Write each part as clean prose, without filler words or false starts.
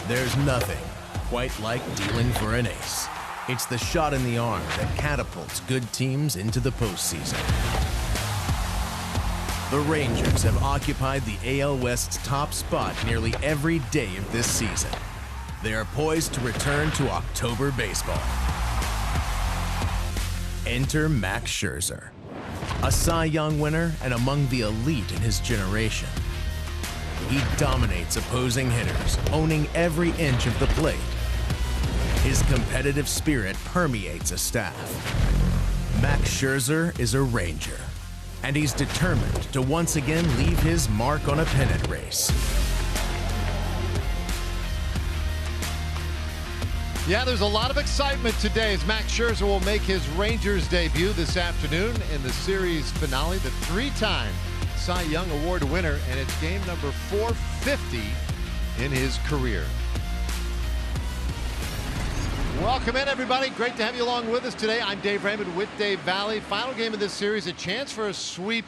There's nothing quite like dealing for an ace. It's the shot in the arm that catapults good teams into the postseason. The Rangers have occupied the AL West's top spot nearly every day of this season. They are poised to return to October baseball. Enter Max Scherzer, a Cy Young winner and among the elite in his generation. He dominates opposing hitters, owning every inch of the plate. His competitive spirit permeates a staff. Max Scherzer is a Ranger, and he's determined to once again leave his mark on a pennant race. Yeah, there's a lot of excitement today as Max Scherzer will make his Rangers debut this afternoon in the series finale. The three-time Cy Young Award winner, and it's game number 450 in his career. Welcome in, everybody. Great to have you along with us today. I'm Dave Raymond with Dave Valley. Final game of this series, a chance for a sweep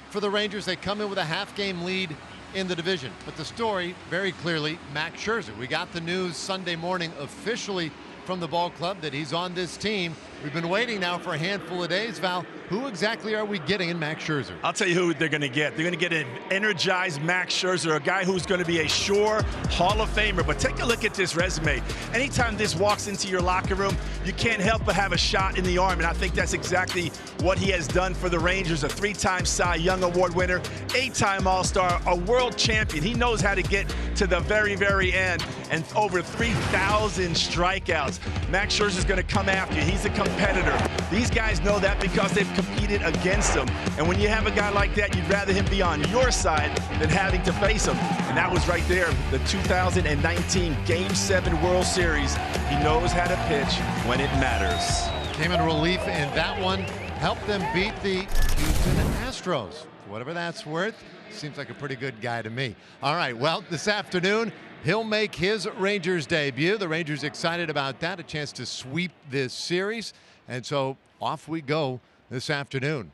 for the Rangers. They come in with a half-game lead in the division. But the story, very clearly, Max Scherzer. We got the news Sunday morning officially from the ball club that he's on this team. We've been waiting now for a handful of days. Val, who exactly are we getting in Max Scherzer? I'll tell you who they're going to get. They're going to get an energized Max Scherzer, a guy who's going to be a sure Hall of Famer. But take a look at this resume. Anytime this walks into your locker room, you can't help but have a shot in the arm. And I think that's exactly what he has done for the Rangers. A three-time Cy Young Award winner, 8-time All-Star, a world champion. He knows how to get to the very, very end. And over 3,000 strikeouts. Max Scherzer's going to come after you. He's a competitor. These guys know that because they've competed against him. And when you have a guy like that, you'd rather him be on your side than having to face him. And that was right there, the 2019 Game 7 World Series. He knows how to pitch when it matters. Came in relief in that one, helped them beat the Houston Astros. For whatever that's worth, seems like a pretty good guy to me. All right, well, this afternoon, he'll make his Rangers debut. The Rangers excited about that, a chance to sweep this series. And so off we go this afternoon.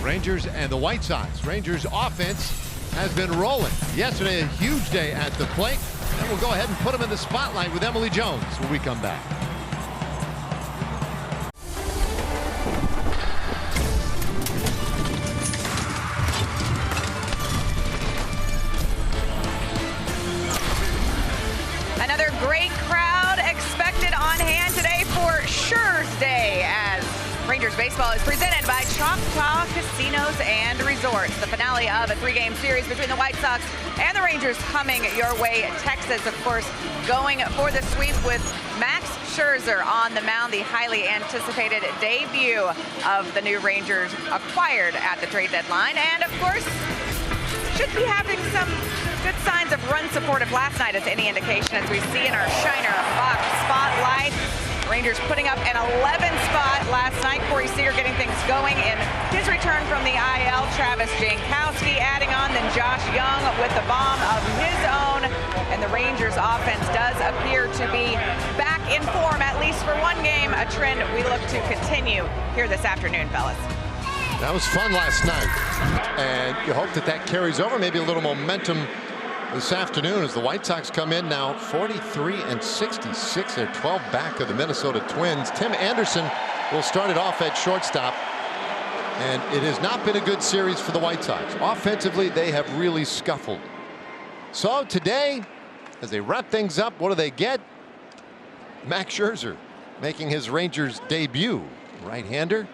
Rangers and the White Sox. Rangers offense has been rolling. Yesterday, a huge day at the plate. And we'll go ahead and put him in the spotlight with Emily Jones when we come back. Another great crowd expected on hand today for Schurz Day as Rangers baseball is presented by Choctaw Casinos and Resorts. The finale of a three-game series between the White Sox and the Rangers coming your way. Texas, of course, going for the sweep with Max Scherzer on the mound, the highly anticipated debut of the new Rangers acquired at the trade deadline. And, of course, should be having some good signs of run support if last night is any indication, as we see in our Shiner Fox Spotlight. Rangers putting up an 11 spot last night. Corey Seager getting things going in his return from the IL. Travis Jankowski adding on, then Josh Young with the bomb of his own. And the Rangers offense does appear to be back in form, at least for one game, a trend we look to continue here this afternoon, fellas. That was fun last night, and you hope that that carries over, maybe a little momentum this afternoon as the White Sox come in now 43-66. They're 12 back of the Minnesota Twins. Tim Anderson will start it off at shortstop, and it has not been a good series for the White Sox. Offensively, they have really scuffled. So today, as they wrap things up, what do they get? Max Scherzer making his Rangers debut. Right-hander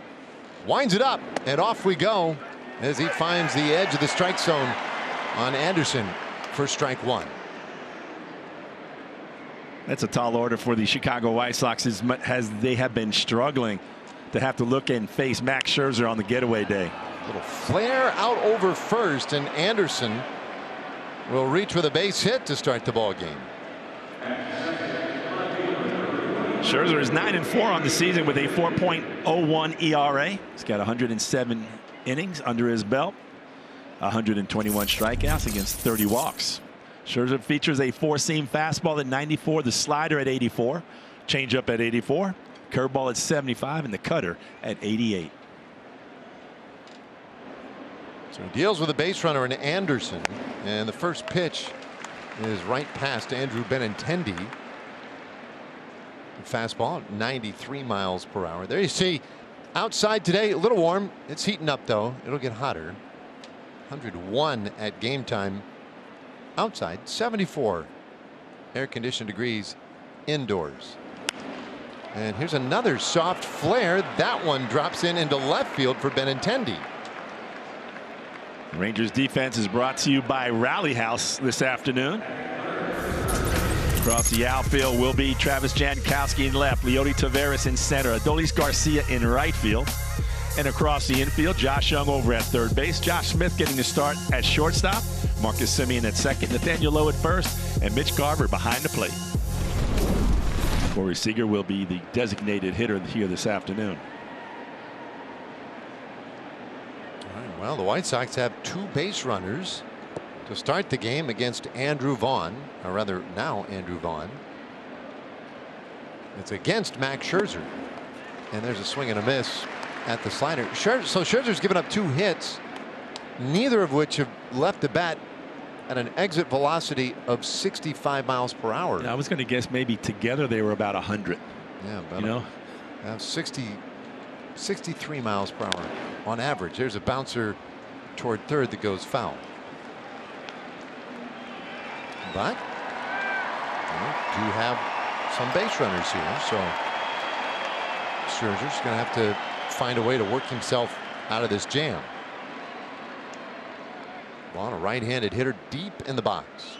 winds it up, and off we go as he finds the edge of the strike zone on Anderson for strike one. That's a tall order for the Chicago White Sox as they have been struggling to have to look and face Max Scherzer on the getaway day. Little flare out over first, and Anderson will reach with a base hit to start the ball game. Scherzer is 9-4 on the season with a 4.01 ERA. He's got 107 innings under his belt, 121 strikeouts against 30 walks. Scherzer features a four-seam fastball at 94, the slider at 84, changeup at 84, curveball at 75, and the cutter at 88. So he deals with a base runner in Anderson, and the first pitch is right past Andrew Benintendi. Fastball 93 miles per hour. There you see outside today, a little warm. It's heating up though. It'll get hotter. 101 at game time outside, 74 air conditioned degrees indoors. And here's another soft flare. That one drops into left field for Benintendi. Rangers defense is brought to you by Rally House this afternoon. Across the outfield will be Travis Jankowski in left, Leody Taveras in center, Adolis Garcia in right field. And across the infield, Josh Young over at third base, Josh Smith getting the start at shortstop, Marcus Semien at second, Nathaniel Lowe at first, and Mitch Garver behind the plate. Corey Seager will be the designated hitter here this afternoon. All right, well, the White Sox have 2 base runners to start the game against Andrew Vaughn, or rather now Andrew Vaughn. It's against Max Scherzer, and there's a swing and a miss at the slider. So Scherzer's given up 2 hits, neither of which have left the bat at an exit velocity of 65 miles per hour. I was going to guess maybe together they were about 100. Yeah, about 63 miles per hour on average. There's a bouncer toward third that goes foul. But do have some base runners here, so Scherzer's going to have to find a way to work himself out of this jam. On a right-handed hitter deep in the box,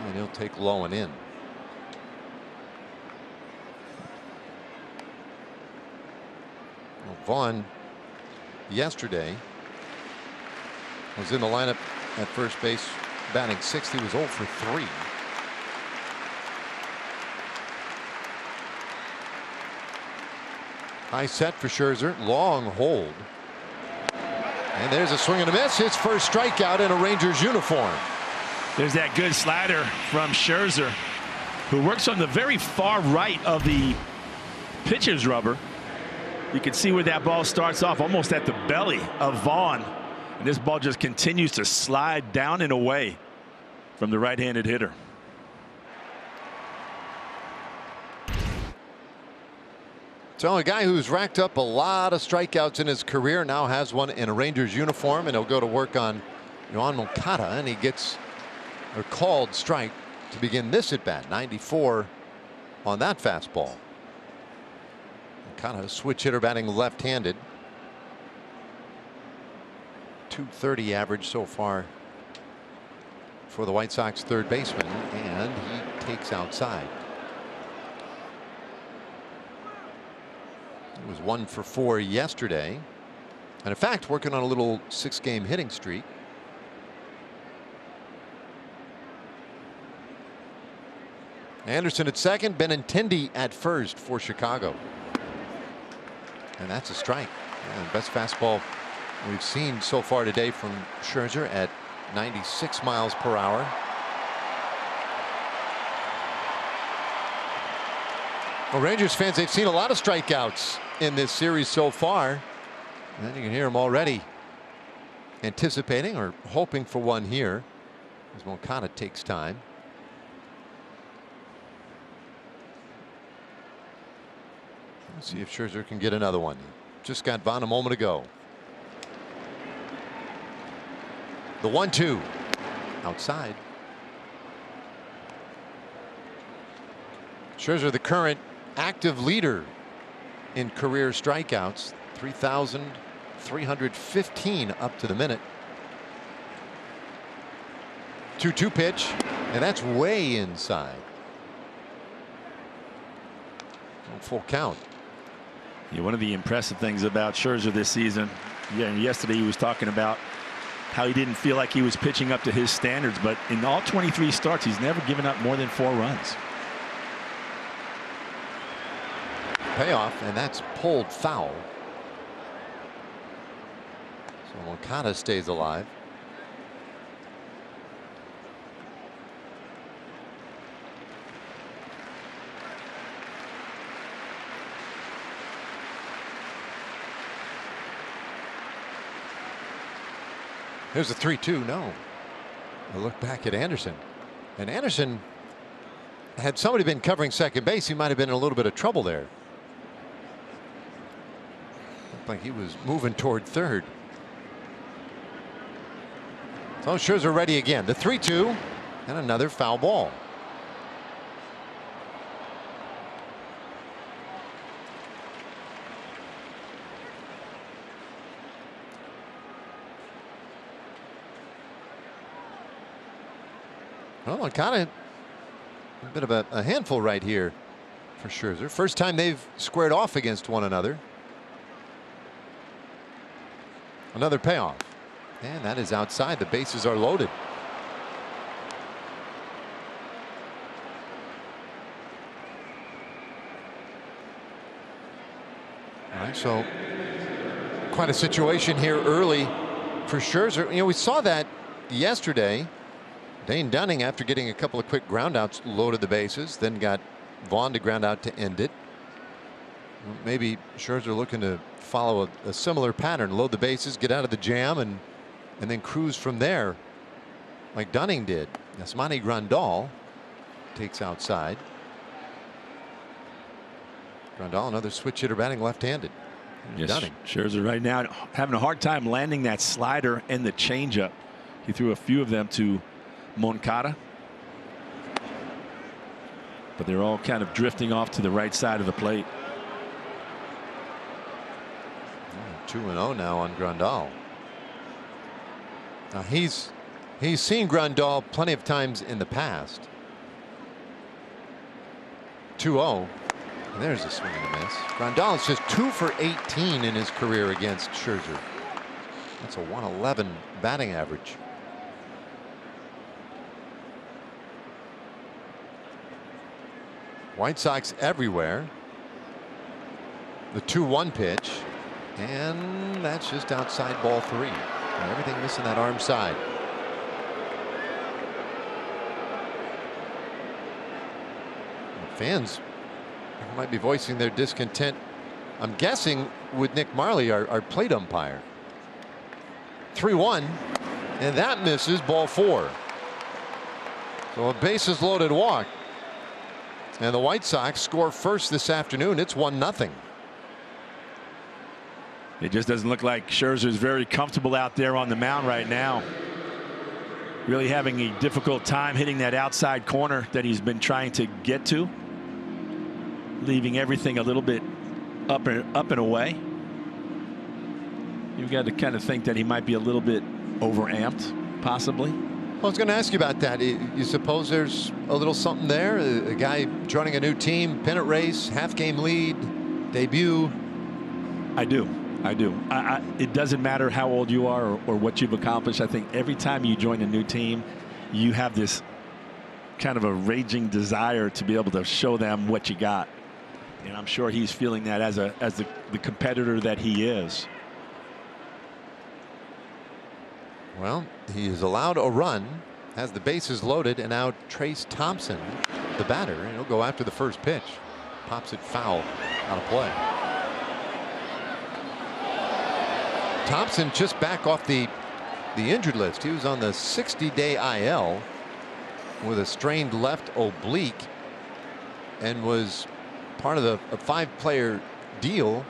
and he'll take low and in. Well, Vaughn yesterday was in the lineup at first base, batting 6th. He was 0 for 3. High set for Scherzer, long hold. And there's a swing and a miss. His first strikeout in a Rangers uniform. There's that good slider from Scherzer, who works on the very far right of the pitcher's rubber. You can see where that ball starts off, almost at the belly of Vaughn. And this ball just continues to slide down and away from the right-handed hitter. So a guy who's racked up a lot of strikeouts in his career now has one in a Rangers uniform, and he'll go to work on Yoan Moncada, and he gets a called strike to begin this at bat. 94 on that fastball. Moncada, switch hitter, batting left-handed. 230 average so far for the White Sox third baseman, and he takes outside. He was 1 for 4 yesterday, and in fact working on a little 6-game hitting streak. Anderson at second, Benintendi at first for Chicago, and that's a strike. Yeah, best fastball we've seen so far today from Scherzer at 96 miles per hour. Well, Rangers fans, they've seen a lot of strikeouts in this series so far, and you can hear them already anticipating or hoping for one here as Moncada takes time. Let's see if Scherzer can get another one. Just got Vaughn a moment ago. The 1-2 outside. Scherzer, the current active leader in career strikeouts, 3,315 up to the minute. 2-2 pitch, and that's way inside. Full count. Yeah, one of the impressive things about Scherzer this season, and yesterday he was talking about how he didn't feel like he was pitching up to his standards, but in all 23 starts he's never given up more than 4 runs. Payoff, and that's pulled foul. So Moncada stays alive. Here's a 3-2, no. A look back at Anderson. And Anderson, had somebody been covering second base, he might have been in a little bit of trouble there. Looked like he was moving toward third. So Scherzer ready again. The 3-2 and another foul ball. Well, kind of a bit of a handful right here for Scherzer. First time they've squared off against one another. Another payoff. And that is outside. The bases are loaded. All right, so quite a situation here early for Scherzer. You know, we saw that yesterday. Dane Dunning, after getting a couple of quick groundouts, loaded the bases, then got Vaughn to ground out to end it. Maybe Scherzer looking to follow a similar pattern, load the bases, get out of the jam, and then cruise from there like Dunning did. Yasmani Grandal takes outside. Grandal, another switch hitter, batting left-handed. Yes, Dunning. Scherzer right now having a hard time landing that slider and the changeup. He threw a few of them to Moncada, but they're all kind of drifting off to the right side of the plate. 2-0 now on Grandal. Now he's seen Grandal plenty of times in the past. 2-0. And there's a swing and a miss. Grandal is just 2 for 18 in his career against Scherzer. That's a 111 batting average. White Sox everywhere. The 2-1 pitch, and that's just outside ball 3. And everything missing that arm side. Fans might be voicing their discontent, I'm guessing, with Nick Marley, our plate umpire. 3-1, and that misses, ball 4. So a bases loaded walk. And the White Sox score first this afternoon. It's 1-0. It just doesn't look like Scherzer is very comfortable out there on the mound right now. Really having a difficult time hitting that outside corner that he's been trying to get to. Leaving everything a little bit up and away. You've got to kind of think that he might be a little bit overamped, possibly. I was going to ask you about that. You suppose there's a little something there? A guy joining a new team, pennant race, half-game lead, debut. I do. It doesn't matter how old you are or what you've accomplished. I think every time you join a new team, you have this kind of a raging desire to be able to show them what you got. And I'm sure he's feeling that as the competitor that he is. Well, he is allowed a run, has the bases loaded, and now Trayce Thompson, the batter, and he'll go after the first pitch. Pops it foul out of play. Thompson just back off the injured list. He was on the 60-day IL with a strained left oblique and was part of a 5-player deal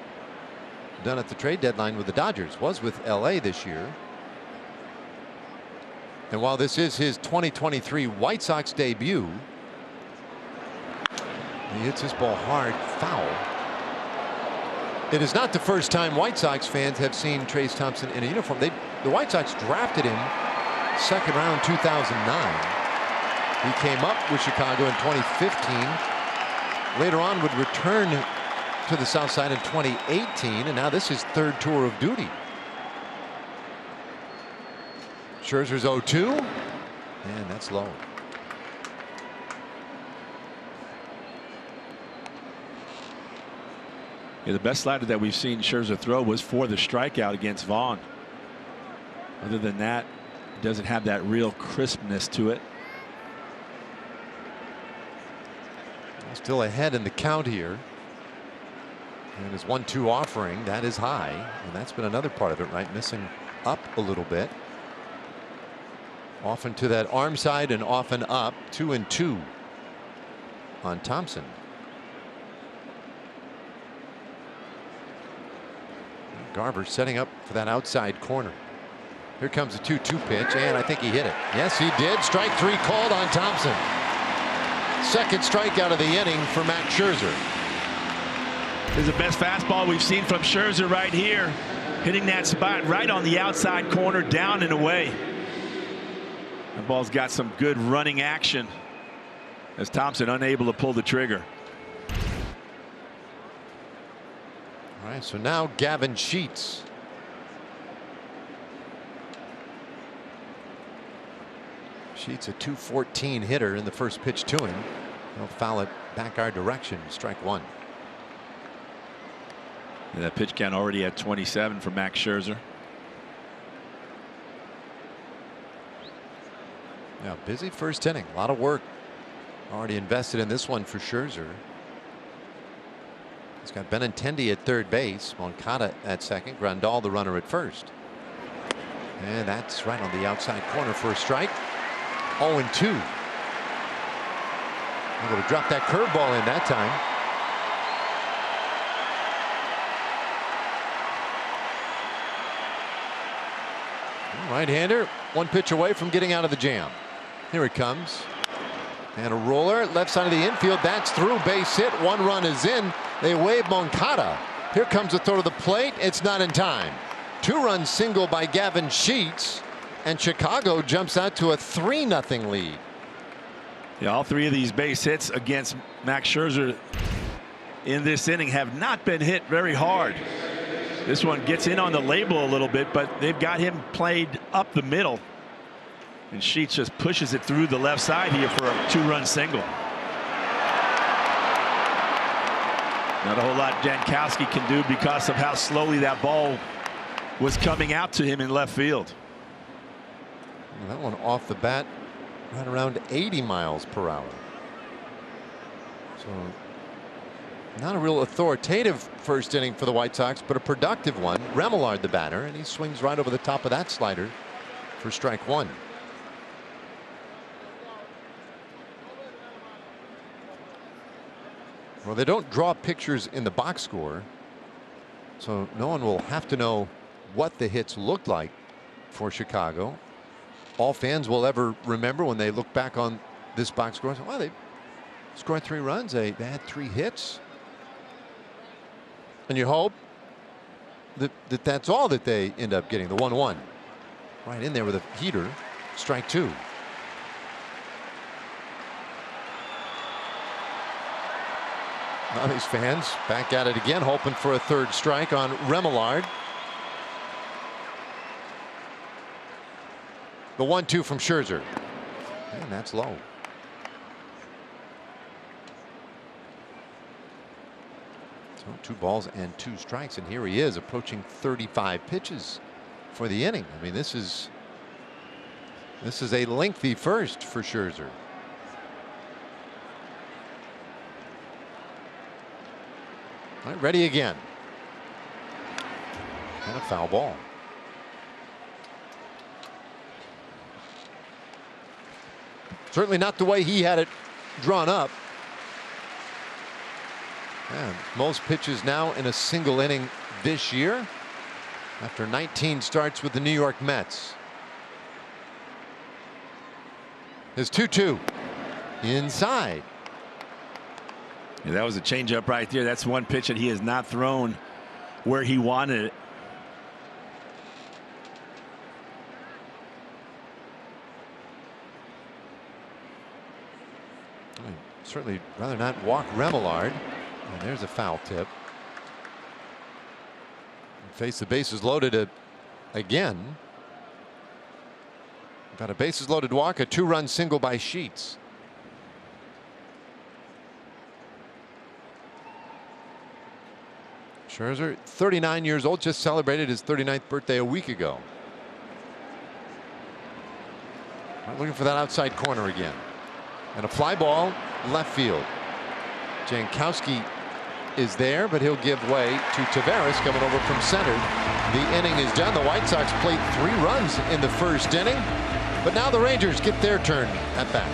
done at the trade deadline with the Dodgers. Was with LA this year. And while this is his 2023 White Sox debut, he hits this ball hard, foul. It is not the first time White Sox fans have seen Trayce Thompson in a uniform. The White Sox drafted him second round 2009. He came up with Chicago in 2015. Later on would return to the South Side in 2018, and now this is his 3rd tour of duty. Scherzer's 0-2, and that's low. Yeah, the best slider that we've seen Scherzer throw was for the strikeout against Vaughn. Other than that, it doesn't have that real crispness to it. Still ahead in the count here. And his 1-2 offering, that is high, and that's been another part of it, right? Missing up a little bit. Often to that arm side and often up. 2-2 on Thompson. Garver setting up for that outside corner. Here comes the 2-2 pitch, and I think he hit it. Yes, he did. Strike 3 called on Thompson. Second strikeout of the inning for Max Scherzer. This is the best fastball we've seen from Scherzer right here. Hitting that spot right on the outside corner, down and away. The ball's got some good running action as Thompson unable to pull the trigger. All right, so now Gavin Sheets. Sheets a .214 hitter in the first pitch to him. He'll foul it back our direction. Strike 1. And that pitch count already at 27 for Max Scherzer. Yeah, busy first inning. A lot of work already invested in this one for Scherzer. He's got Benintendi at third base, Moncada at second, Grandal the runner at first. And that's right on the outside corner for a strike. 0-2. Able to drop that curveball in that time. Right-hander, one pitch away from getting out of the jam. Here it comes. And a roller, left side of the infield. That's through, base hit. 1 run is in. They wave Moncada. Here comes the throw to the plate. It's not in time. 2-run single by Gavin Sheets. And Chicago jumps out to a 3-0 lead. Yeah, all 3 of these base hits against Max Scherzer in this inning have not been hit very hard. This one gets in on the label a little bit, but they've got him played up the middle. And Sheets just pushes it through the left side here for a 2-run single. Not a whole lot Jankowski can do because of how slowly that ball was coming out to him in left field. That one off the bat right around 80 miles per hour. So not a real authoritative first inning for the White Sox, but a productive one. Remillard the batter, and he swings right over the top of that slider for strike 1. Well, they don't draw pictures in the box score, so no one will have to know what the hits looked like for Chicago. All fans will ever remember when they look back on this box score, well, they scored 3 runs, they had 3 hits. And you hope that that's all that they end up getting. The 1-1 right in there with a heater. Strike 2. Now these fans back at it again, hoping for a 3rd strike on Remillard. The 1-2 from Scherzer. And that's low. So 2 balls and 2 strikes, and here he is approaching 35 pitches for the inning. I mean, this is a lengthy first for Scherzer. All right, ready again. And a foul ball. Certainly not the way he had it drawn up. And most pitches now in a single inning this year after 19 starts with the New York Mets. His 2-2 inside. Yeah, that was a changeup right there. That's one pitch that he has not thrown where he wanted it. I'd certainly rather not walk Remillard. And there's a foul tip. Face the bases loaded again. Got a bases loaded walk, a 2-run single by Sheets. Scherzer, 39 years old, just celebrated his 39th birthday a week ago. Looking for that outside corner again. And a fly ball left field. Jankowski is there, but he'll give way to Taveras coming over from center. The inning is done. The White Sox played 3 runs in the first inning. But now the Rangers get their turn at bat.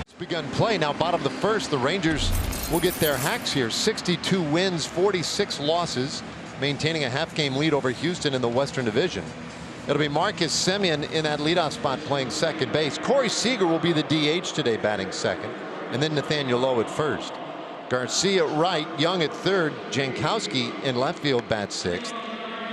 It's begun play now, bottom of the first. The Rangers will get their hacks here. 62 wins, 46 losses, maintaining a half-game lead over Houston in the Western Division. It'll be Marcus Semien in that leadoff spot playing second base. Corey Seager will be the DH today, batting second, and then Nathaniel Lowe at first. Garcia at right, Young at third, Jankowski in left field bats sixth.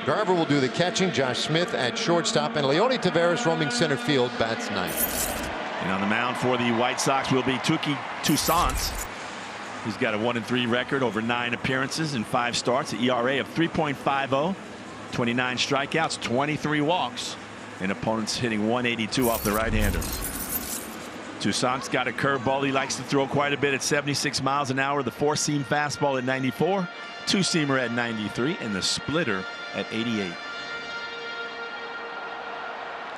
Garver will do the catching, Josh Smith at shortstop, and Leody Taveras roaming center field bats ninth. And on the mound for the White Sox will be Touki Toussaint. He's got a 1-3 record over 9 appearances and 5 starts, an ERA of 3.50, 29 strikeouts, 23 walks, and opponents hitting 182 off the right-hander. Toussaint's got a curveball he likes to throw quite a bit at 76 miles an hour, the 4-seam fastball at 94, 2-seamer at 93, and the splitter at 88.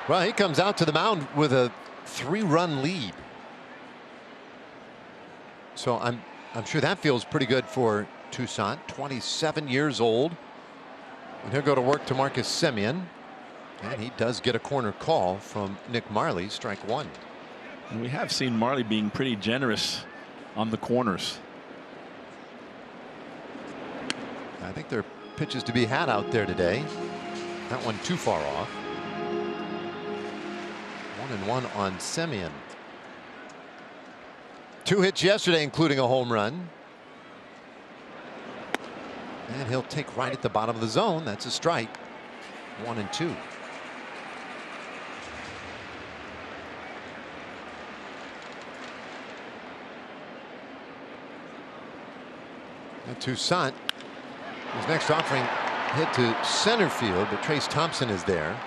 Well, he comes out to the mound with a 3-run lead. So I'm sure that feels pretty good for Toussaint, 27 years old. And he'll go to work to Marcus Semien. And he does get a corner call from Nick Marley, strike one. And we have seen Marley being pretty generous on the corners. I think there are pitches to be had out there today. That one too far off. 1-1 on Semien. 2 hits yesterday, including a home run. And he'll take right at the bottom of the zone. That's a strike. 1-2. And Toussaint, his next offering hit to center field, but Trace Thompson is there.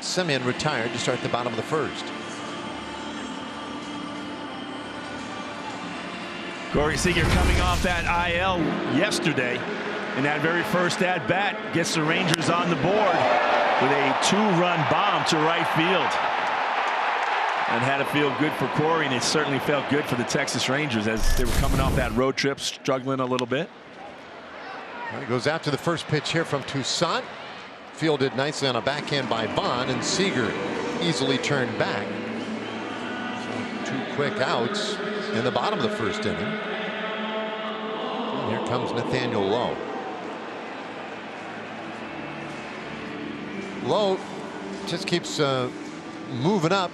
Semien retired to start the bottom of the first. Corey Seager coming off that IL yesterday, and that very first at bat gets the Rangers on the board with a 2-run bomb to right field. And had to feel good for Corey, and it certainly felt good for the Texas Rangers as they were coming off that road trip, struggling a little bit. Well, he goes after the first pitch here from Toussaint. Fielded nicely on a backhand by Bond, and Seager easily turned back. So 2 quick outs in the bottom of the first inning. And here comes Nathaniel Lowe. Lowe just keeps moving up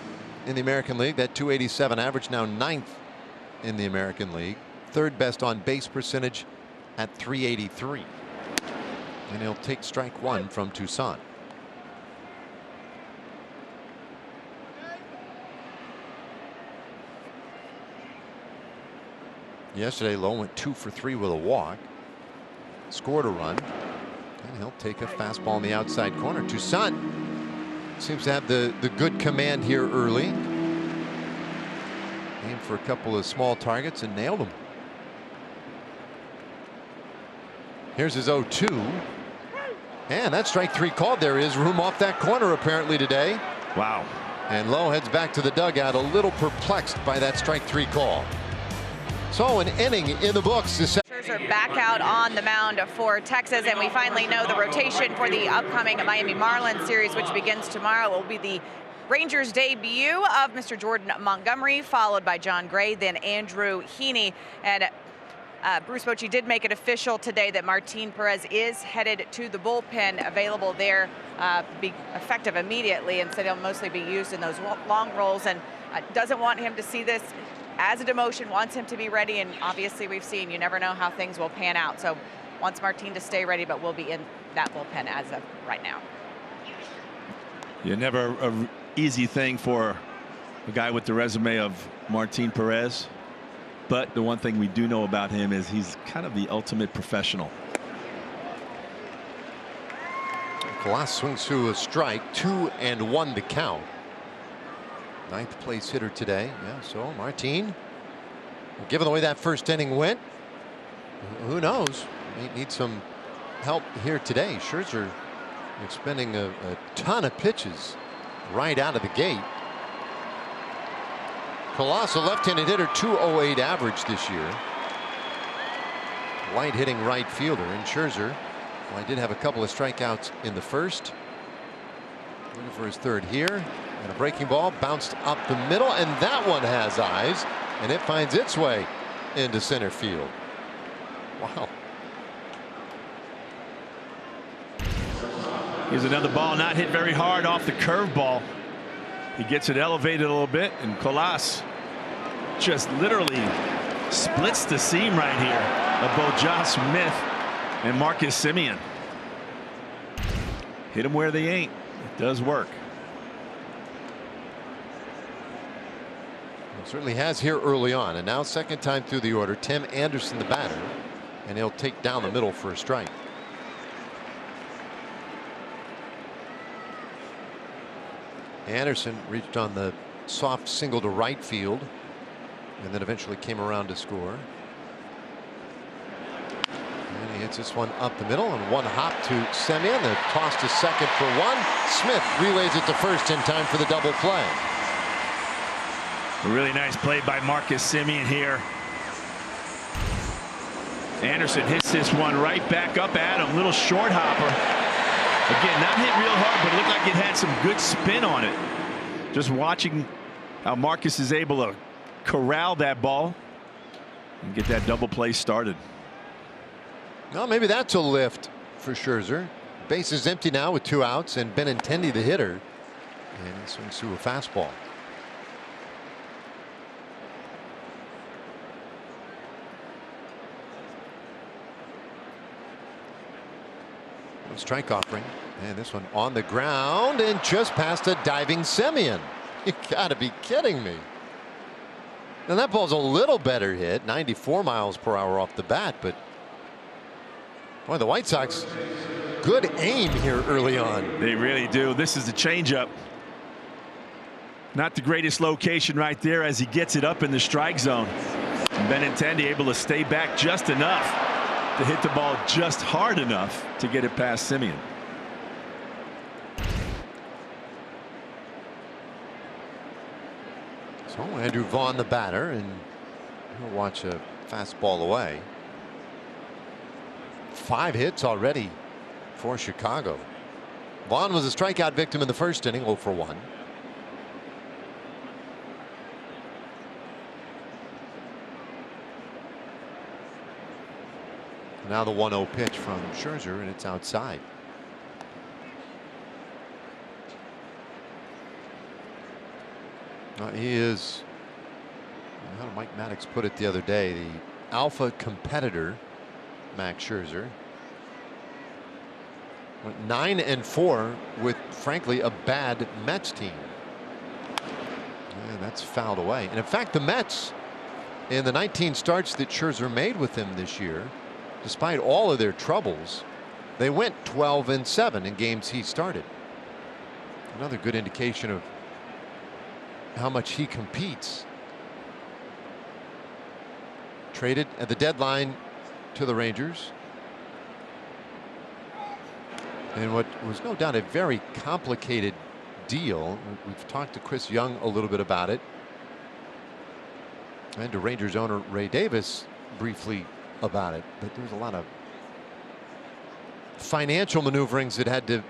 in the American League. That 287 average, now 9th in the American League. 3rd best on base percentage at 383. And he'll take strike one from Toussaint. Yesterday, Lowe went 2 for 3 with a walk. Scored a run. And he'll take a fastball in the outside corner. Toussaint seems to have the good command here early. Aimed for a couple of small targets and nailed them. Here's his 0-2. And that strike 3 called. There is room off that corner apparently today. Wow. And Lowe heads back to the dugout, a little perplexed by that strike 3 call. So an inning in the books. Scherzer back out on the mound for Texas, and we finally know the rotation for the upcoming Miami Marlins series, which begins tomorrow. It will be the Rangers debut of Mr. Jordan Montgomery, followed by John Gray, then Andrew Heaney. And Bruce Bochy did make it official today that Martin Perez is headed to the bullpen, available there, be effective immediately, and said he'll mostly be used in those long rolls, and doesn't want him to see this as a demotion, wants him to be ready, and obviously we've seen you never know how things will pan out. So wants Martin to stay ready, but will be in that bullpen as of right now. Yeah, never an easy thing for a guy with the resume of Martin Perez. But the one thing we do know about him is he's kind of the ultimate professional. Colossus swings through a strike, 2-1 the count. 9th place hitter today. Yeah, so Martin, given the way that first inning went, who knows? He needs some help here today. Scherzer expending a ton of pitches right out of the gate. Colossus, left-handed hitter, 208 average this year. Light hitting right fielder. And Scherzer, well, I did have a couple of strikeouts in the first. Looking for his third here. And a breaking ball bounced up the middle, and that one has eyes, and it finds its way into center field. Wow. Here's another ball not hit very hard off the curveball. He gets it elevated a little bit, and Colas just literally splits the seam right here of both Josh Smith and Marcus Semien. Hit them where they ain't. It does work. It certainly has here early on, and now second time through the order, Tim Anderson the batter, and he'll take down the middle for a strike. Anderson reached on the soft single to right field, and then eventually came around to score. And he hits this one up the middle, and one hop to Semien. The toss to second for one. Smith relays it to first in time for the double play. A really nice play by Marcus Semien here. Anderson hits this one right back up at him. Little short hopper. Again, not hit real hard, but it looked like it had some good spin on it. Just watching how Marcus is able to corral that ball and get that double play started. Well, maybe that's a lift for Scherzer. Base is empty now with 2 outs, and Benintendi the hitter, and he swings through a fastball. Strike offering, and this one on the ground and just past a diving Semien. You gotta be kidding me. Now that ball's a little better hit, 94 miles per hour off the bat, but boy, the White Sox, good aim here early on. They really do. This is the changeup. Not the greatest location right there as he gets it up in the strike zone. And Benintendi able to stay back just enough to hit the ball just hard enough to get it past Semien. So Andrew Vaughn the batter, and he'll watch a fastball away. 5 hits already for Chicago. Vaughn was a strikeout victim in the first inning, 0 for 1. Now the 1-0 pitch from Scherzer, and it's outside. He is, how did Mike Maddox put it the other day, the alpha competitor, Max Scherzer. Went 9-4 with, frankly, a bad Mets team. And that's fouled away. And in fact, the Mets, in the 19 starts that Scherzer made with them this year, despite all of their troubles, they went 12-7 in games he started. Another good indication of how much he competes. Traded at the deadline to the Rangers. And what was no doubt a very complicated deal. We've talked to Chris Young a little bit about it, and to Rangers owner Ray Davis briefly about it, but there was a lot of financial maneuverings that had to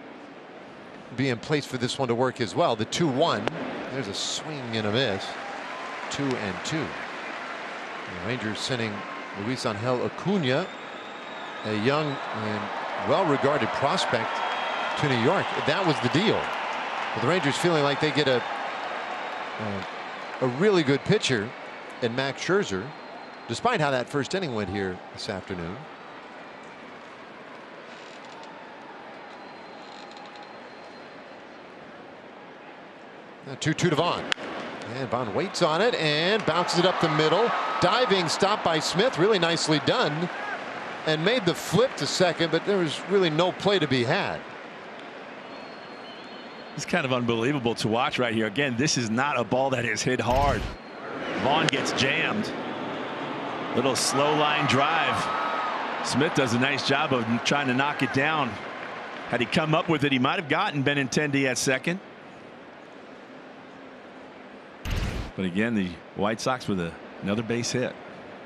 be in place for this one to work as well. The 2-1, there's a swing and a miss. 2-2. The Rangers sending Luis Angel Acuna, a young and well-regarded prospect, to New York. That was the deal. But the Rangers feeling like they get a really good pitcher in Max Scherzer, despite how that first inning went here this afternoon. Now 2-2 to Vaughn. And Vaughn waits on it and bounces it up the middle. Diving stop by Smith, really nicely done. And made the flip to second, but there was really no play to be had. It's kind of unbelievable to watch right here. Again, this is not a ball that is hit hard. Vaughn gets jammed. Little slow line drive. Smith does a nice job of trying to knock it down. Had he come up with it, he might have gotten Benintendi at second. But again, the White Sox with another base hit.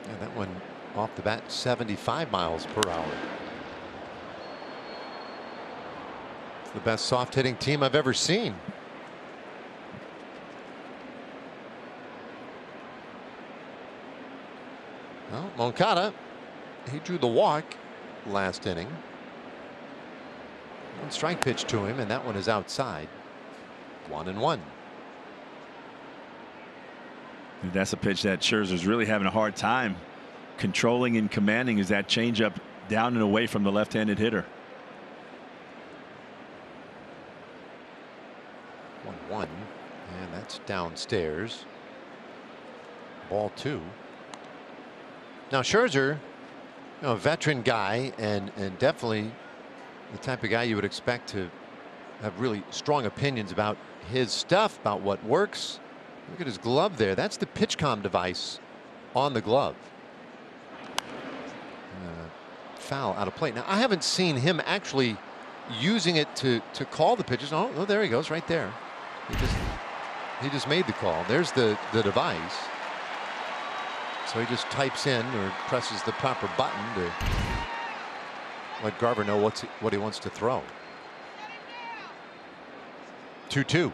Yeah, that one off the bat, 75 miles per hour. the best soft hitting team I've ever seen. Well, Moncada, he drew the walk last inning. One strike pitch to him, and that one is outside. 1-1. That's a pitch that Scherzer's really having a hard time controlling and commanding, is that changeup down and away from the left-handed hitter. 1-1, and that's downstairs. Ball 2. Now Scherzer, a veteran guy, and definitely the type of guy you would expect to have really strong opinions about his stuff, about what works. Look at his glove there. That's the PitchCom device on the glove. Foul out of play. Now I haven't seen him actually using it to call the pitches. Oh, there he goes, right there. He just made the call. There's the device. So he just types in or presses the proper button to let Garver know what he wants to throw. 2-2.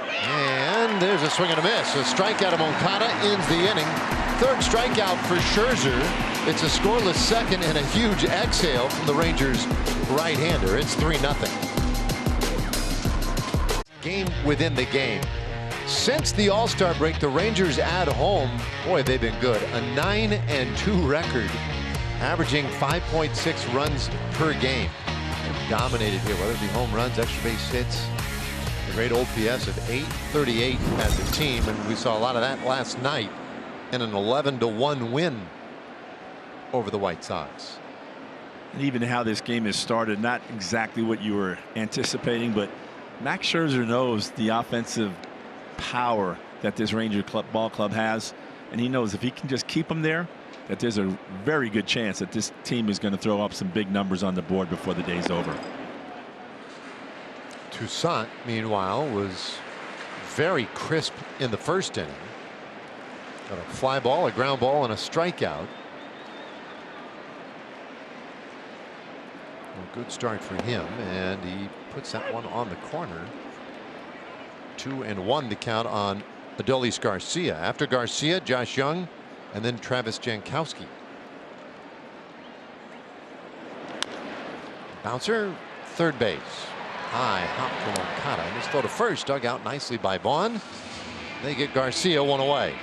And there's a swing and a miss. A strikeout of Moncada ends the inning. Third strikeout for Scherzer. It's a scoreless second and a huge exhale from the Rangers right-hander. It's 3-0. Game within the game. Since the All-Star break, the Rangers at home, boy, they've been good. A 9-2 record, averaging 5.6 runs per game. They've dominated here, whether it be home runs, extra base hits. A great OPS of .838 as a team, and we saw a lot of that last night in an 11-1 win over the White Sox. And even how this game has started, not exactly what you were anticipating, but Max Scherzer knows the offensive power that this Ranger ball club has, and he knows if he can just keep them there, that there's a very good chance that this team is going to throw up some big numbers on the board before the day's over. Toussaint, meanwhile, was very crisp in the first inning. Got a fly ball, a ground ball, and a strikeout. A good start for him, and he puts that one on the corner. 2-1 the count on Adolis Garcia. After Garcia, Josh Young, and then Travis Jankowski. Bouncer, third base. High hop from Moncada. And his throw to first, dug out nicely by Vaughn. They get Garcia one away.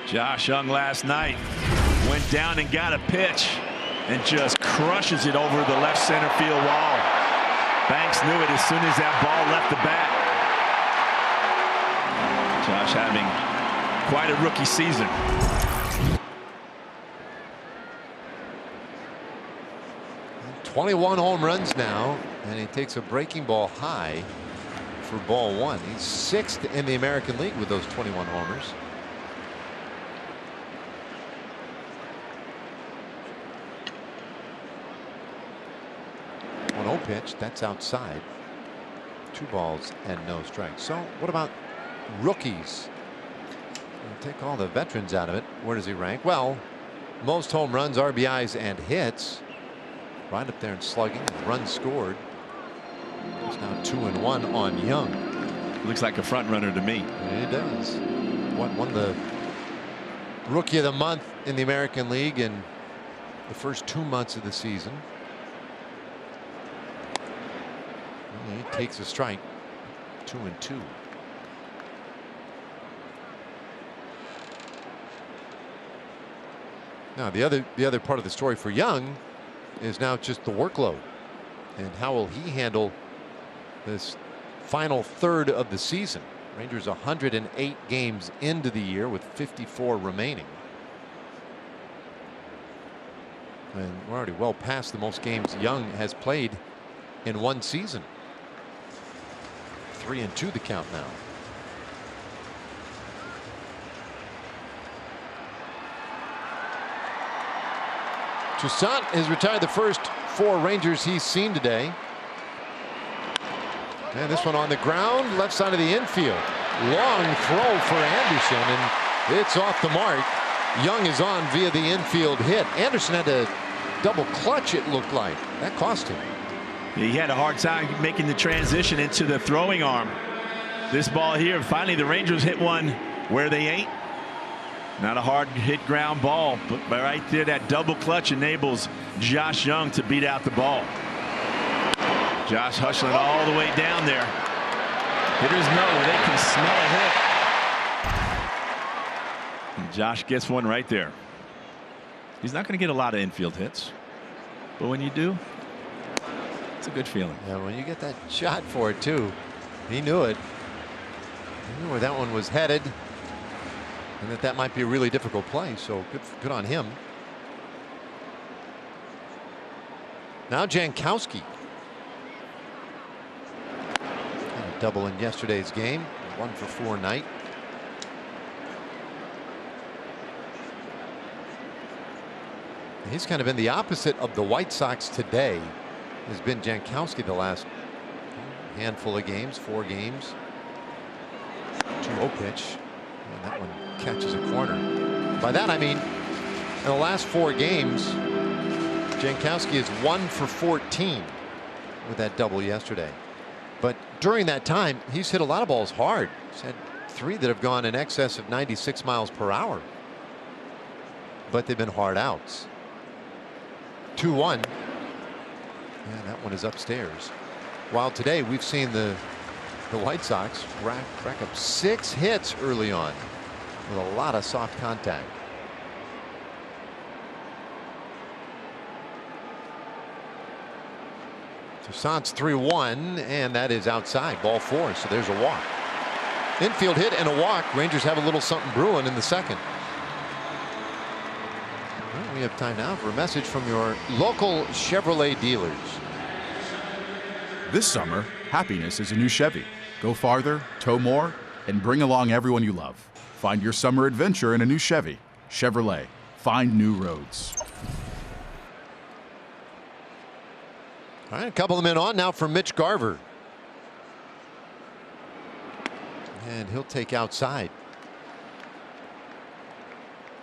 Josh Young last night went down and got a pitch and just crushes it over the left center field wall. Banks knew it as soon as that ball left the bat. Josh having quite a rookie season. .21 home runs now, and he takes a breaking ball high for ball 1. He's 6th in the American League with those 21 homers. 1-0 pitch, that's outside. 2 balls and no strikes. So what about rookies? We'll take all the veterans out of it. Where does he rank? Well, most home runs, RBIs, and hits. Right up there in slugging, runs scored. It's now 2-1 on Young. Looks like a front runner to me. It does. Won the Rookie of the Month in the American League in the first 2 months of the season. He takes a strike. 2-2. Now the other part of the story for Young is now just the workload, and how will he handle this final third of the season. Rangers 108 games into the year with 54 remaining, and we're already well past the most games Young has played in one season. 3-2 the count now. Toussaint has retired the first 4 Rangers he's seen today. And this one on the ground, left side of the infield. Long throw for Anderson, and it's off the mark. Young is on via the infield hit. Anderson had to double clutch, it looked like. That cost him. He had a hard time making the transition into the throwing arm. This ball here, finally the Rangers hit one where they ain't. Not a hard hit ground ball, but right there, that double clutch enables Josh Jung to beat out the ball. Josh hustling all the way down there. Hitters know they can smell a hit. And Josh gets one right there. He's not going to get a lot of infield hits, but when you do, it's a good feeling. Yeah, when you get that shot for it too, he knew it. He knew where that one was headed, and that might be a really difficult play. So good on him. Now Jankowski. Double in yesterday's game, 1-for-4 night. He's kind of been the opposite of the White Sox today. Has been Jankowski the last handful of games, 4 games. 2-0 pitch, and that one catches a corner. By that I mean, in the last 4 games, Jankowski is 1-for-14 with that double yesterday. But during that time, he's hit a lot of balls hard. He's had 3 that have gone in excess of 96 miles per hour. But they've been hard outs. 2-1. Yeah, that one is upstairs. While today we've seen the White Sox rack up 6 hits early on with a lot of soft contact. Toussaint's 3-1, and that is outside, ball 4, so there's a walk. Infield hit and a walk. Rangers have a little something brewing in the second. Well, we have time now for a message from your local Chevrolet dealers. This summer, happiness is a new Chevy. Go farther, tow more, and bring along everyone you love. Find your summer adventure in a new Chevy. Chevrolet. Find new roads. All right, a couple of men on now for Mitch Garver. And he'll take outside.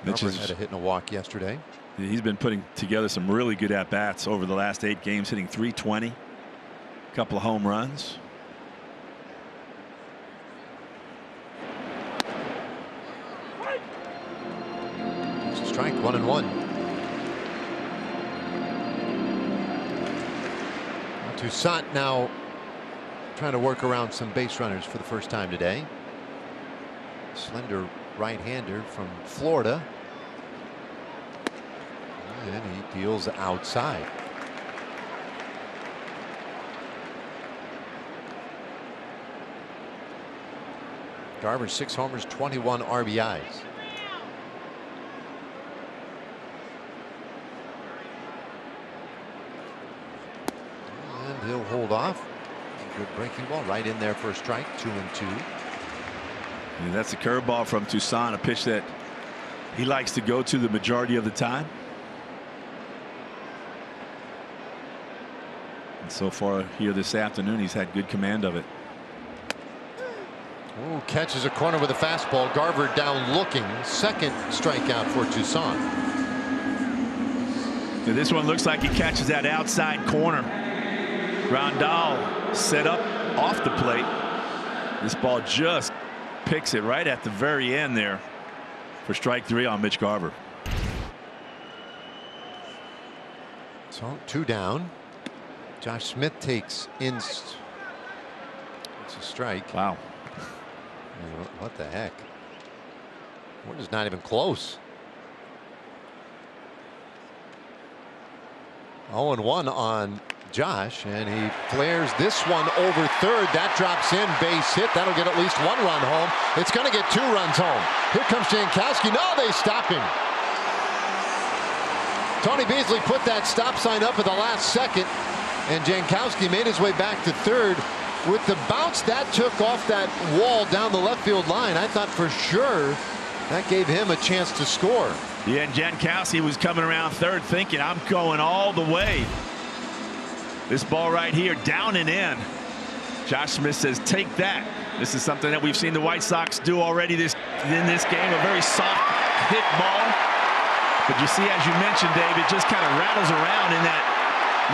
Mitch Garver had a hit and a walk yesterday. He's been putting together some really good at-bats over the last 8 games, hitting .320. A couple of home runs. It's a strike, 1-1. Toussaint now trying to work around some base runners for the first time today. Slender right-hander from Florida. And he deals outside. Garver 6 homers, 21 RBIs. He'll hold off. Good breaking ball right in there for a strike. 2-2. And that's a curveball from Toussaint, a pitch that he likes to go to the majority of the time. And so far here this afternoon, he's had good command of it. Ooh, catches a corner with a fastball. Garver down looking. Second strikeout for Toussaint. And this one looks like he catches that outside corner. Grandal set up off the plate. This ball just picks it right at the very end there for strike 3 on Mitch Garver. So 2 down. Josh Smith takes in. It's a strike. Wow. What the heck? One is not even close. 0-1 on Josh, and he flares this one over third. That drops in, base hit. That'll get at least 1 run home. It's going to get 2 runs home. Here comes Jankowski. No, they stop him. Tony Beasley put that stop sign up at the last second, and Jankowski made his way back to third. With the bounce that took off that wall down the left field line, I thought for sure that gave him a chance to score. Yeah, and Jankowski was coming around third thinking, I'm going all the way. This ball right here, down and in. Josh Smith says, take that. This is something that we've seen the White Sox do already in this game. A very soft hit ball. But you see, as you mentioned, Dave, it just kind of rattles around in that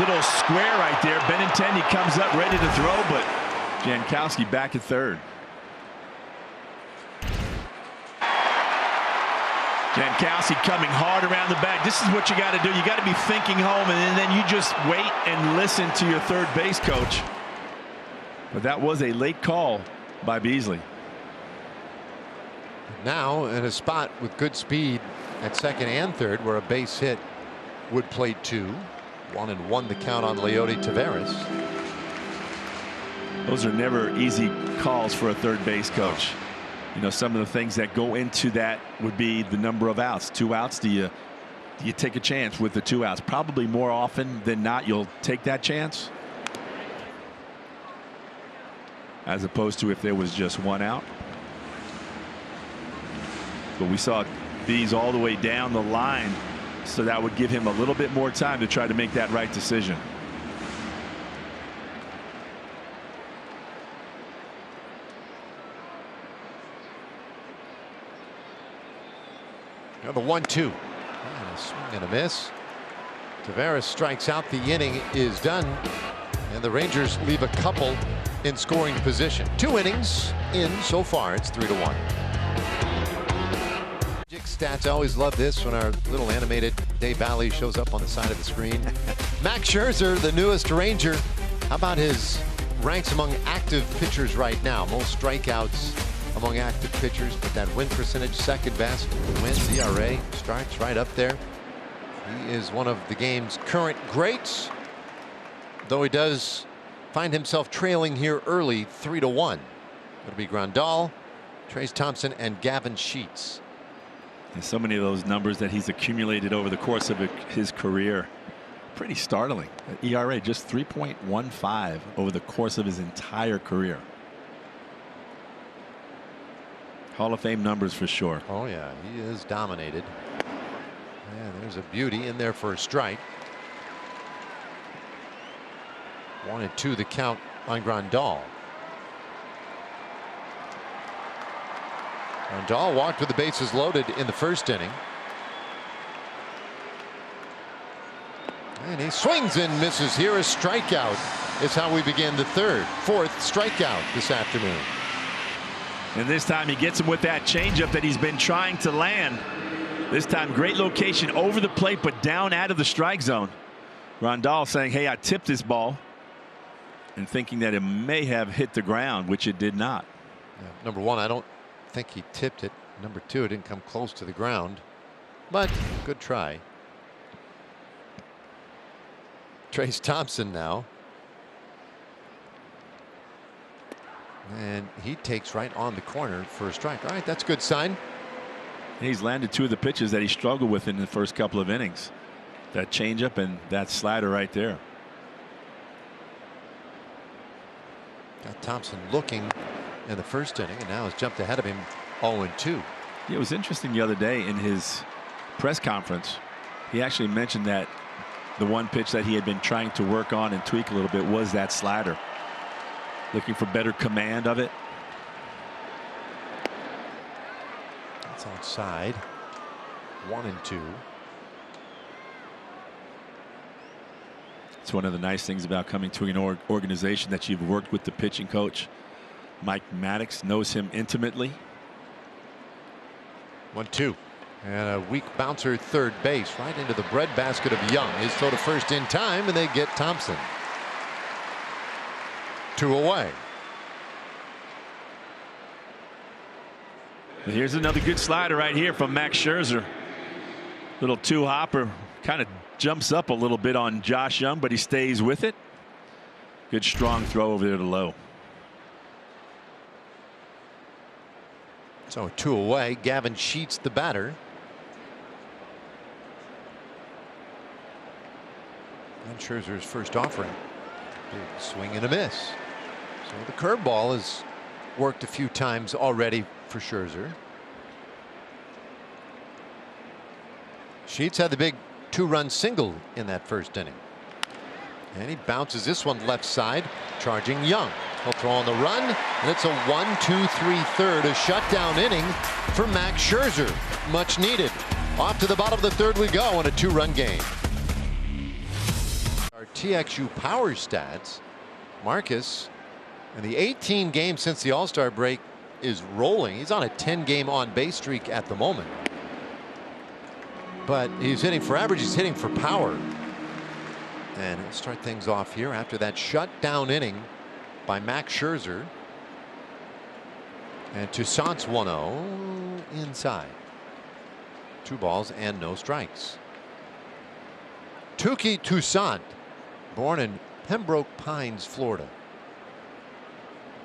little square right there. Benintendi comes up ready to throw, but Jankowski back at third. Jankowski coming hard around the back. This is what you got to do. You got to be thinking home, and then you just wait and listen to your third base coach. But that was a late call by Beasley. Now in a spot with good speed at second and third, where a base hit would play 2. 1-1 the count on Leody Taveras. Those are never easy calls for a third base coach. You know, some of the things that go into that would be the number of outs. 2 outs. Do you take a chance with the 2 outs? Probably more often than not, you'll take that chance, as opposed to if there was just 1 out. But we saw these all the way down the line, so that would give him a little bit more time to try to make that right decision. Now the 1-2. And a swing and a miss. Taveras strikes out. The inning is done, and the Rangers leave a couple in scoring position. 2 innings in so far. It's 3-1. Stats. I always love this when our little animated Dave Valley shows up on the side of the screen. Max Scherzer, the newest Ranger. How about his ranks among active pitchers right now? Most strikeouts among active pitchers, but that win percentage second best. Wins, ERA, strikes right up there. He is one of the game's current greats, though he does find himself trailing here early, 3-1. It'll be Grandal, Trayce Thompson, and Gavin Sheets. And so many of those numbers that he's accumulated over the course of his career, pretty startling. ERA just 3.15 over the course of his entire career. Hall of Fame numbers for sure. Oh yeah, he is dominated. And there's a beauty in there for a strike. 1-2 the count on Grandal. Grandal walked with the bases loaded in the first inning. And he swings and misses here. A strikeout is how we begin the third. 4th strikeout this afternoon. And this time he gets him with that changeup that he's been trying to land. This time great location over the plate, but down out of the strike zone. Grandal saying, hey, I tipped this ball, and thinking that it may have hit the ground, which it did not. Yeah, number 1, I don't think he tipped it. Number 2, it didn't come close to the ground, but good try. Trayce Thompson now, and he takes right on the corner for a strike. All right, that's a good sign. He's landed 2 of the pitches that he struggled with in the first couple of innings. That changeup and that slider right there. Got Thompson looking in the first inning, and now has jumped ahead of him 0-2. It was interesting the other day in his press conference. He actually mentioned that the one pitch that he had been trying to work on and tweak a little bit was that slider. Looking for better command of it. That's outside. 1-2. It's one of the nice things about coming to an organization that you've worked with the pitching coach. Mike Maddox knows him intimately. 1-2. And a weak bouncer third base right into the breadbasket of Young. His throw to first in time, and they get Thompson. 2 away. But here's another good slider right here from Max Scherzer. Little 2-hopper, kind of jumps up a little bit on Josh Young, but he stays with it. Good strong throw over there to low. So 2 away. Gavin Sheets the batter. And Scherzer's first offering. Big swing and a miss. So the curveball has worked a few times already for Scherzer. Sheets had the big 2-run single in that first inning. And he bounces this one left side, charging Young. He'll throw on the run, and it's a 1-2-3 third, a shutdown inning for Max Scherzer. Much needed. Off to the bottom of the third we go in a 2-run game. Our TXU power stats. Marcus, in the 18 games since the All-Star break, is rolling. He's on a 10-game on-base streak at the moment. But he's hitting for average, he's hitting for power. And he'll start things off here after that shutdown inning by Max Scherzer. And Toussaint's 1-0 inside. 2 balls and no strikes. Touki Toussaint, born in Pembroke Pines, Florida.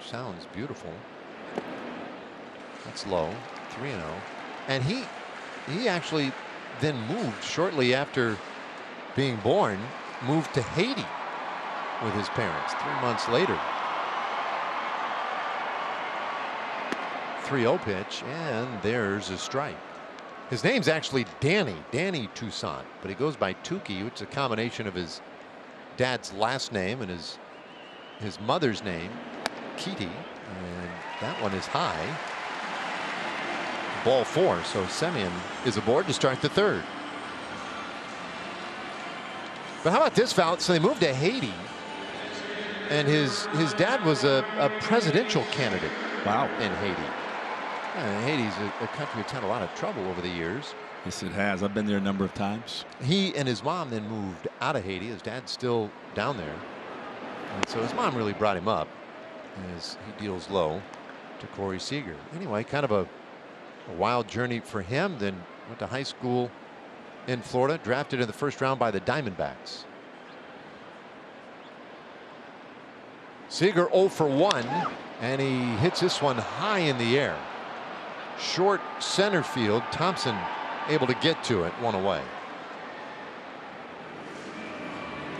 Sounds beautiful. That's low. 3-0. And he actually then moved shortly after being born, moved to Haiti with his parents 3 months later. 3-0 pitch, and there's a strike. His name's actually Danny Toussaint, but he goes by Touki, which is a combination of his dad's last name and his mother's name, Kitty, and that one is high. Ball 4, so Semien is aboard to start the third. But how about this foul? So they moved to Haiti, and his dad was a presidential candidate. Wow. In Haiti. Haiti's a country that's had a lot of trouble over the years. Yes, it has. I've been there a number of times. He and his mom then moved out of Haiti. His dad's still down there. And so his mom really brought him up as he deals low to Corey Seager. Anyway, kind of a wild journey for him. Then went to high school in Florida, drafted in the first round by the Diamondbacks. Seager 0 for 1, and he hits this one high in the air. Short center field. Thompson able to get to it, 1 away.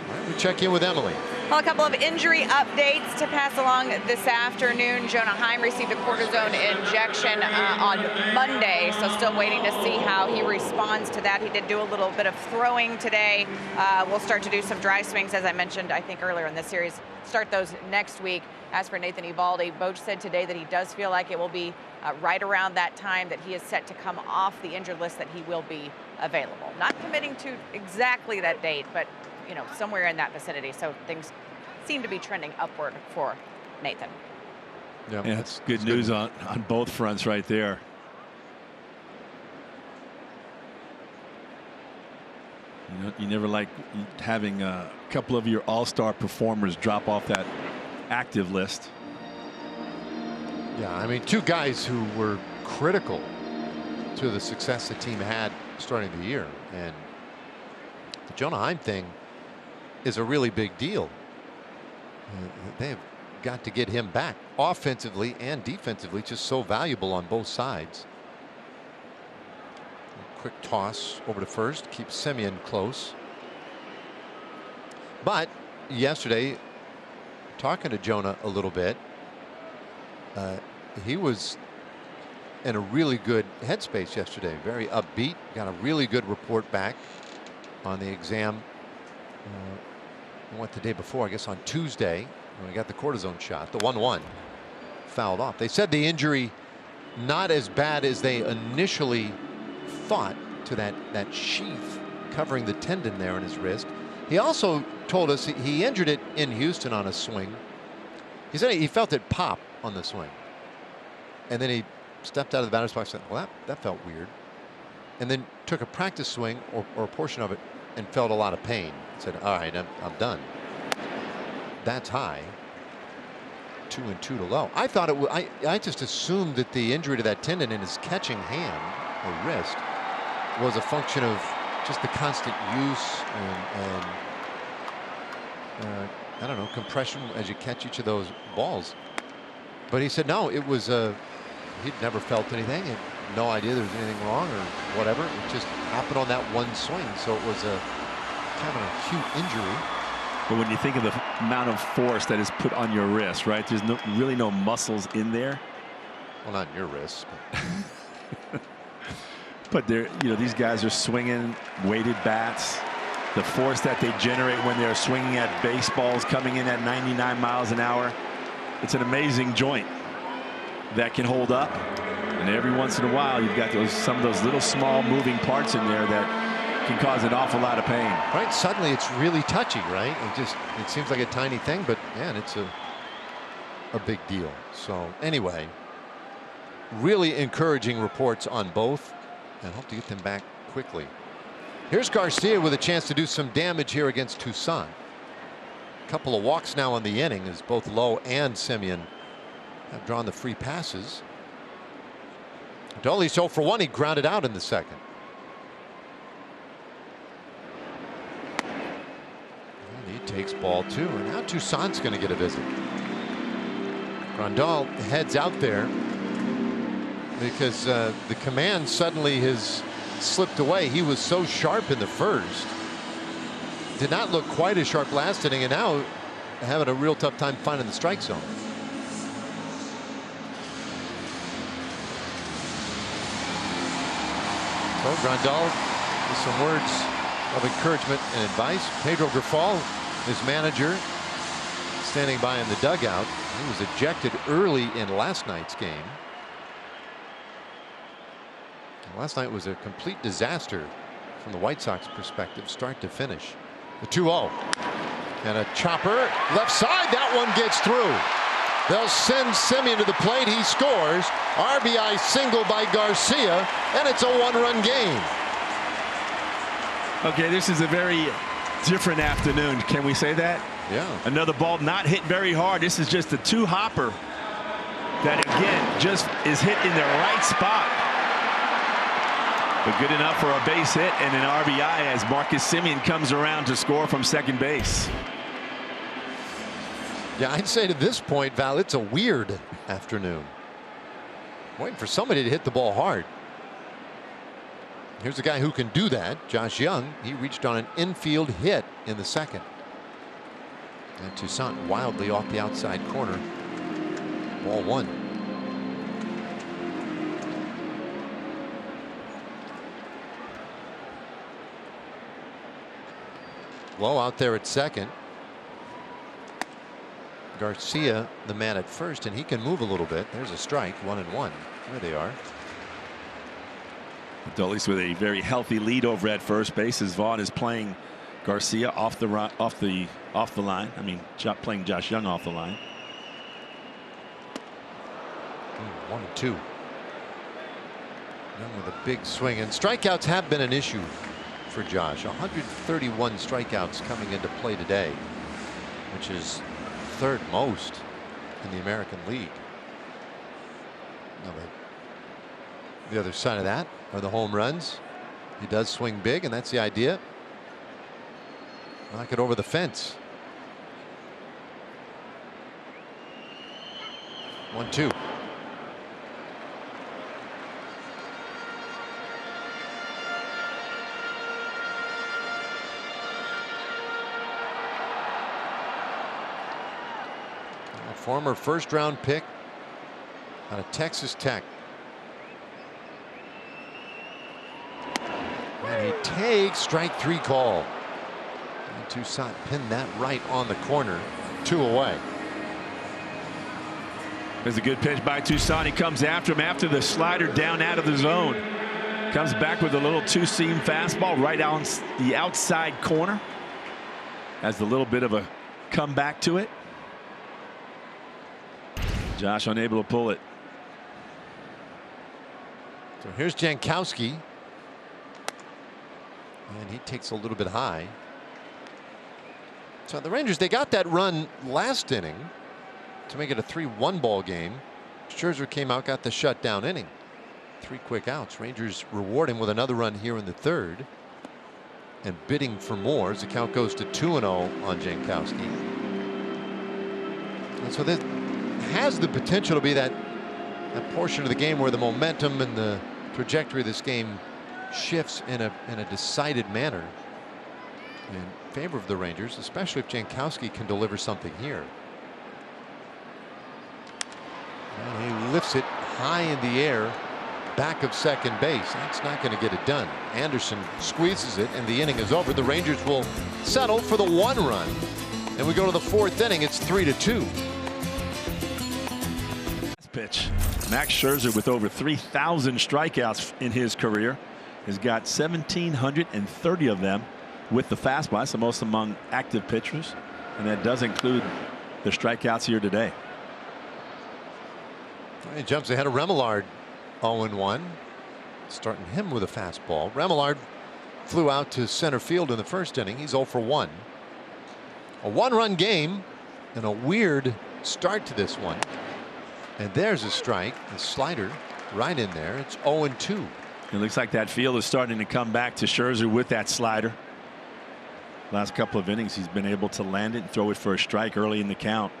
All right, we check in with Emily. Well, a couple of injury updates to pass along this afternoon. Jonah Heim received a cortisone injection on Monday, so still waiting to see how he responds to that. He did do a little bit of throwing today. We'll start to do some dry swings, as I mentioned, I think earlier in this series. Start those next week. As for Nathan Eovaldi, Boch said today that he does feel like it will be right around that time that he is set to come off the injured list, that he will be available. Not committing to exactly that date, but you know, somewhere in that vicinity. So things seem to be trending upward for Nathan. Yeah, that's good news on both fronts right there. You know, you never like having a couple of your all-star performers drop off that active list. Yeah, I mean, 2 guys who were critical to the success the team had starting the year, and the Jonah Heim thing is a really big deal. They've got to get him back offensively and defensively, just so valuable on both sides. A quick toss over to first, keeps Semien close. But yesterday, talking to Jonah a little bit, he was in a really good headspace yesterday, very upbeat, got a really good report back on the exam. What, the day before, I guess on Tuesday, when we got the cortisone shot, the 1-1 fouled off. They said the injury not as bad as they initially thought to that sheath covering the tendon there in his wrist. He also told us he injured it in Houston on a swing. He said he felt it pop on the swing, and then he stepped out of the batter's box and said, well, that felt weird, and then took a practice swing or a portion of it and felt a lot of pain. Said, all right, I'm done. That's high. 2-2 to low. I thought it was, I just assumed that the injury to that tendon in his catching hand or wrist was a function of just the constant use and I don't know, compression as you catch each of those balls. But he said no, it was he'd never felt anything, and no idea there was anything wrong or whatever. It just happened on that one swing, so it was a kind of an acute injury. But when you think of the amount of force that is put on your wrist, right? There's really no muscles in there. Well, not in your wrist. But, but they're, you know, these guys are swinging weighted bats. The force that they generate when they're swinging at baseballs coming in at 99 miles an hour. It's an amazing joint. that can hold up. And every once in a while, you've got some of those little small moving parts in there that can cause an awful lot of pain. Right, suddenly it's really touchy, right? It seems like a tiny thing, but man, it's a big deal. So anyway, really encouraging reports on both, and hope to get them back quickly. Here's Garcia with a chance to do some damage here against Toussaint. A couple of walks now on the inning as both Lowe and Semien have drawn the free passes. Dolly's 0 for 1. He grounded out in the second. And he takes ball 2, and now Toussaint's going to get a visit. Grandal heads out there because the command suddenly has slipped away. He was so sharp in the first. Did not look quite as sharp last inning, and now having a real tough time finding the strike zone. So Grandal with some words of encouragement and advice. Pedro Grifol, his manager, standing by in the dugout. He was ejected early in last night's game. Last night was a complete disaster from the White Sox perspective, start to finish. The 2-0 and a chopper left side. That one gets through. They'll send Semien to the plate. He scores. RBI single by Garcia, and it's a one-run game. Okay, this is a very different afternoon. Can we say that? Yeah. Another ball not hit very hard. This is just a two-hopper that, again, just is hit in the right spot. But good enough for a base hit and an RBI as Marcus Semien comes around to score from second base. Yeah, I'd say to this point, Val, it's a weird afternoon. Waiting for somebody to hit the ball hard. Here's a guy who can do that, Josh Young. He reached on an infield hit in the second. And Toussaint wildly off the outside corner. Ball 1. Lowe out there at second. Garcia, the man at first, and he can move a little bit. There's a strike, 1-1. There they are. Adolis with a very healthy lead over at first base as Vaughn is playing Garcia off the line. I mean, playing Josh Young off the line. 1-2. Young with a big swing, and strikeouts have been an issue for Josh. 131 strikeouts coming into play today, which is third most in the American League. Now the other side of that are the home runs. He does swing big, and that's the idea. Knock it over the fence. 1-2. Former first-round pick out of Texas Tech. And he takes strike 3 call. And Toussaint pinned that right on the corner. 2 away. There's a good pitch by Toussaint. He comes after him after the slider down out of the zone. Comes back with a little two-seam fastball right on the outside corner. Has a little bit of a comeback to it. Josh unable to pull it. So here's Jankowski. And he takes a little bit high. So the Rangers, they got that run last inning to make it a 3-1 ball game. Scherzer came out, got the shutdown inning. 3 quick outs. Rangers reward him with another run here in the third. And bidding for more as the count goes to 2-0 on Jankowski. And so this has the potential to be that portion of the game where the momentum and the trajectory of this game shifts in a decided manner in favor of the Rangers, especially if Jankowski can deliver something here. And he lifts it high in the air back of second base. That's not going to get it done. Anderson squeezes it, and the inning is over. The Rangers will settle for the 1 run, and we go to the 4th inning. It's 3-2. pitch. Max Scherzer, with over 3,000 strikeouts in his career, has got 1,730 of them with the fastball. That's the most among active pitchers, and that does include the strikeouts here today. He jumps ahead of Remillard, 0-1. Starting him with a fastball. Remillard flew out to center field in the first inning. He's 0 for 1. A one-run game and a weird start to this one. And there's a strike, a slider right in there. It's 0-2. It looks like that field is starting to come back to Scherzer with that slider. Last couple of innings, he's been able to land it and throw it for a strike early in the count.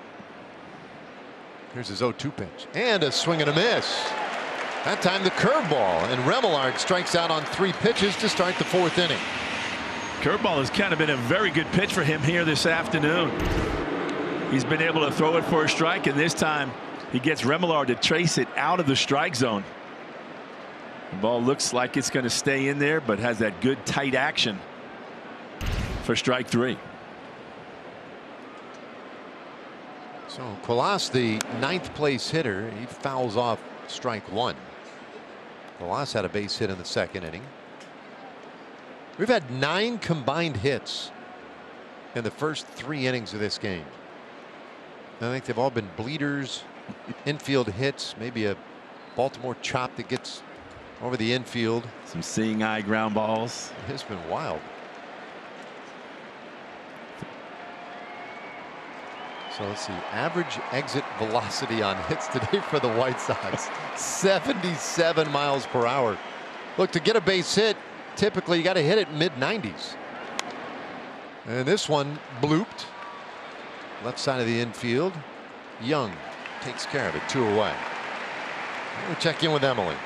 Here's his 0-2 pitch. And a swing and a miss. That time the curveball. And Remillard strikes out on 3 pitches to start the 4th inning. Curveball has kind of been a very good pitch for him here this afternoon. He's been able to throw it for a strike, and this time he gets Remillard to trace it out of the strike zone. The ball looks like it's going to stay in there, but has that good tight action for strike 3. So Quilas, the 9th place hitter, he fouls off strike 1. Quilas had a base hit in the 2nd inning. We've had 9 combined hits in the first 3 innings of this game. I think they've all been bleeders, infield hits, maybe a Baltimore chop that gets over the infield. Some seeing eye ground balls. It's been wild. So let's see, average exit velocity on hits today for the White Sox, 77 miles per hour. Look, to get a base hit, typically you got to hit it mid-90s. And this one blooped. Left side of the infield. Young takes care of it, 2 away. We'll check in with Emily.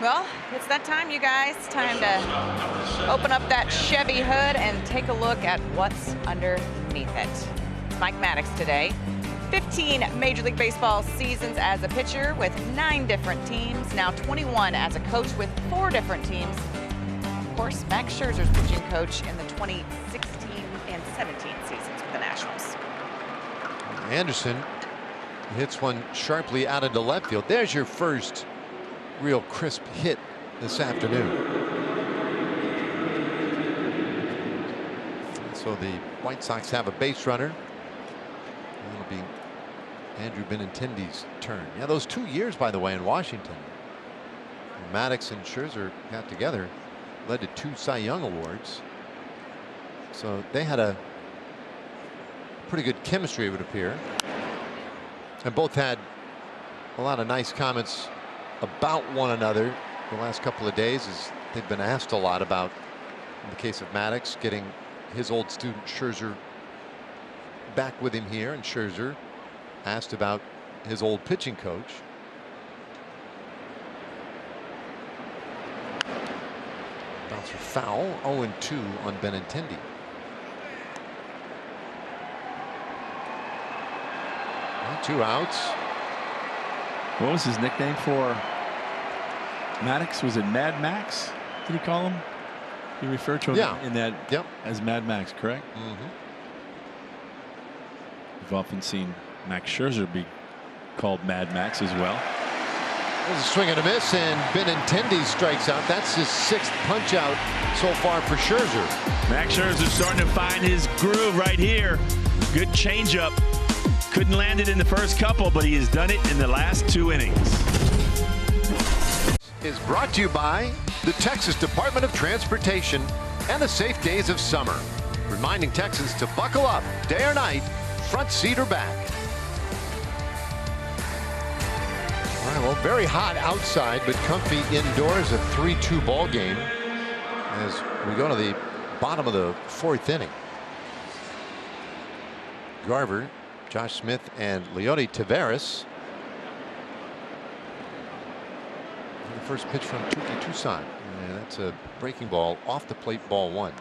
Well, it's that time, you guys. Time to open up that Chevy hood and take a look at what's underneath it. Mike Maddux today. 15 Major League Baseball seasons as a pitcher with 9 different teams. Now 21 as a coach with 4 different teams. Of course, Max Scherzer's pitching coach in the 2016 and 17 seasons with the Nationals. Anderson hits one sharply out into left field. There's your first real crisp hit this afternoon. So the White Sox have a base runner. It'll be Andrew Benintendi's turn. Yeah, those 2 years, by the way, in Washington, Maddux and Scherzer got together, led to 2 Cy Young awards. So they had a pretty good chemistry, it would appear. And both had a lot of nice comments about one another the last couple of days, as they've been asked a lot about, in the case of Maddux, getting his old student Scherzer back with him here, and Scherzer asked about his old pitching coach. Bouncer foul, 0-2 on Benintendi. Well, 2 outs. What was his nickname for Maddux? Was it Mad Max? Did he call him? He referred to him in that as Mad Max, correct? Mm-hmm. We've often seen Max Scherzer be called Mad Max as well. There's a swing and a miss, and Benintendi strikes out. That's his 6th punch out so far for Scherzer. Max Scherzer starting to find his groove right here. Good changeup. Couldn't land it in the first couple, but he has done it in the last 2 innings. Is brought to you by the Texas Department of Transportation and the safe days of summer. Reminding Texans to buckle up, day or night, front seat or back. All right, well, very hot outside, but comfy indoors. A 3-2 ball game as we go to the bottom of the 4th inning. Garver, Josh Smith, and Leody Taveras. And the first pitch from Touki Toussaint. And that's a breaking ball off the plate, ball 1. All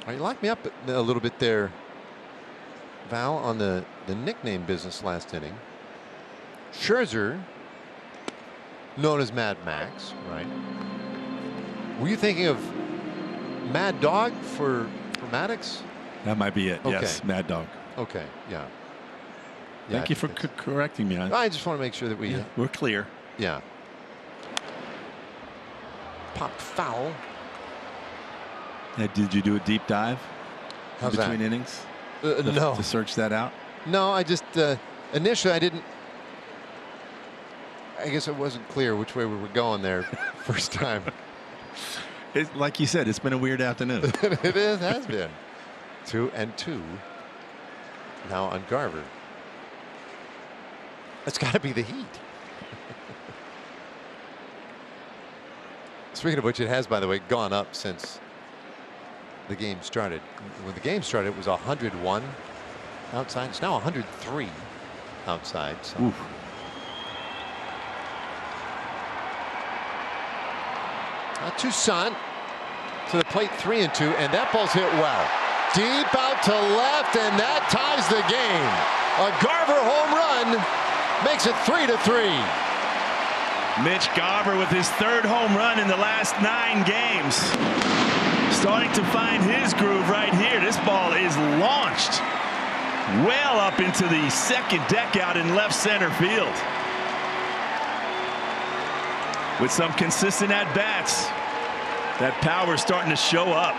right, you locked me up a little bit there, Val, on the nickname business last inning. Scherzer, known as Mad Max, right? Were you thinking of Mad Dog for Maddux? That might be it. Okay. Yes, Mad Dog. Okay, yeah. Thank you for correcting me. I just want to make sure that we're clear. Yeah. Popped foul. Did you do a deep dive between innings? No. To search that out? No, I just initially I didn't. I guess it wasn't clear which way we were going there first time. It's like you said, it's been a weird afternoon. It has been. 2-2 now on Garver. That's got to be the heat. Speaking of which, it has, by the way, gone up since the game started. When the game started, it was 101 outside. It's now 103 outside. So. Oof. Toussaint to the plate, 3-2, and that ball's hit well. Deep out to left, and that ties the game. A Garver home run makes it 3-3. Mitch Garver with his 3rd home run in the last 9 games. Starting to find his groove right here. This ball is launched well up into the 2nd deck out in left center field. With some consistent at-bats, that power is starting to show up.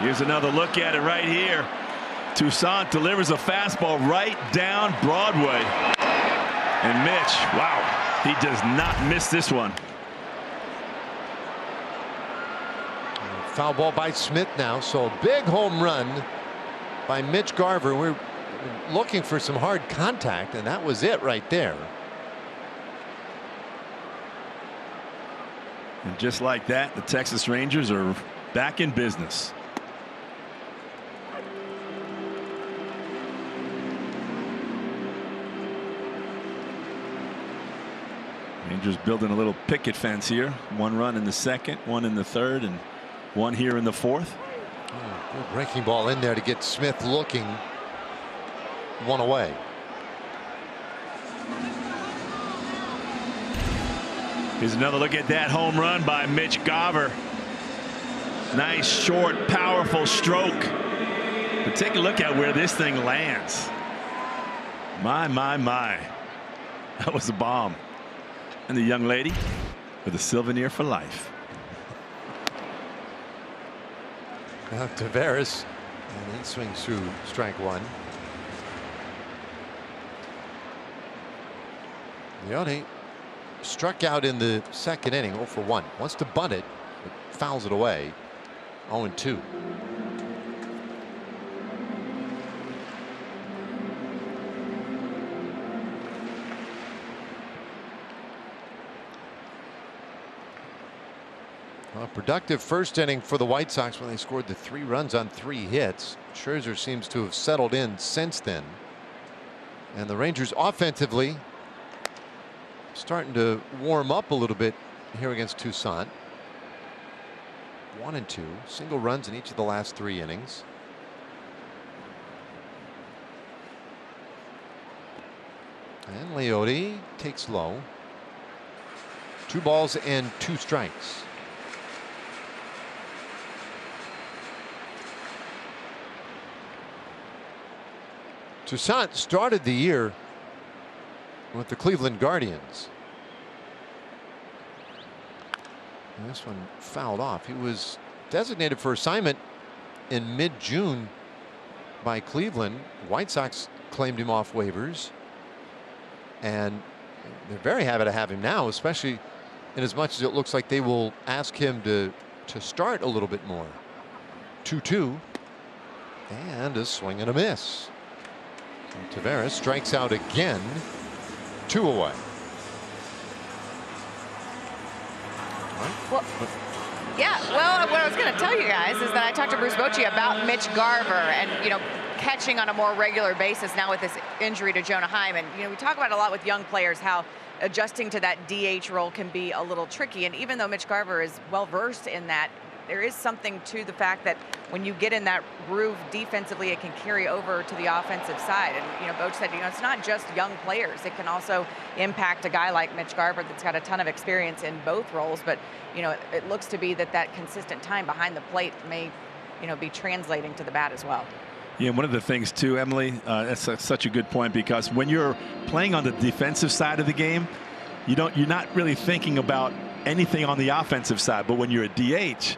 Here's another look at it right here. Toussaint delivers a fastball right down Broadway. And Mitch, wow, he does not miss this one. Foul ball by Smith now, so a big home run by Mitch Garver. We're looking for some hard contact, and that was it right there. And just like that, the Texas Rangers are back in business. Rangers building a little picket fence here. 1 run in the 2nd, 1 in the 3rd, and 1 here in the 4th. Good breaking ball in there to get Smith looking. 1 away. Here's another look at that home run by Mitch Garver. Nice, short, powerful stroke. But take a look at where this thing lands. My. That was a bomb. And the young lady with a souvenir for life. Now Taveras, and he swings through strike 1. Leone struck out in the 2nd inning, 0 for 1. Wants to bunt it, but fouls it away. 0-2. A productive first inning for the White Sox when they scored the 3 runs on 3 hits. Scherzer seems to have settled in since then. And the Rangers offensively starting to warm up a little bit here against Toussaint. 1-2, single runs in each of the last 3 innings. And Leote takes low. 2 balls and 2 strikes. Toussaint started the year with the Cleveland Guardians. And this one fouled off. He was designated for assignment in mid-June by Cleveland. White Sox claimed him off waivers, and they're very happy to have him now, especially in as much as it looks like they will ask him to start a little bit more. 2-2 and a swing and a miss. Taveras strikes out again. 2 away. Well, yeah, well, what I was going to tell you guys is that I talked to Bruce Bochy about Mitch Garver and, catching on a more regular basis now with this injury to Jonah Heim. And, we talk about a lot with young players how adjusting to that DH role can be a little tricky. And even though Mitch Garver is well versed in that, there is something to the fact that when you get in that groove defensively, it can carry over to the offensive side. And, Boch said, it's not just young players. It can also impact a guy like Mitch Garver that's got a ton of experience in both roles. But, it looks to be that consistent time behind the plate may be translating to the bat as well. Yeah, one of the things too, Emily, that's such a good point, because when you're playing on the defensive side of the game, you're not really thinking about anything on the offensive side. But when you're a DH,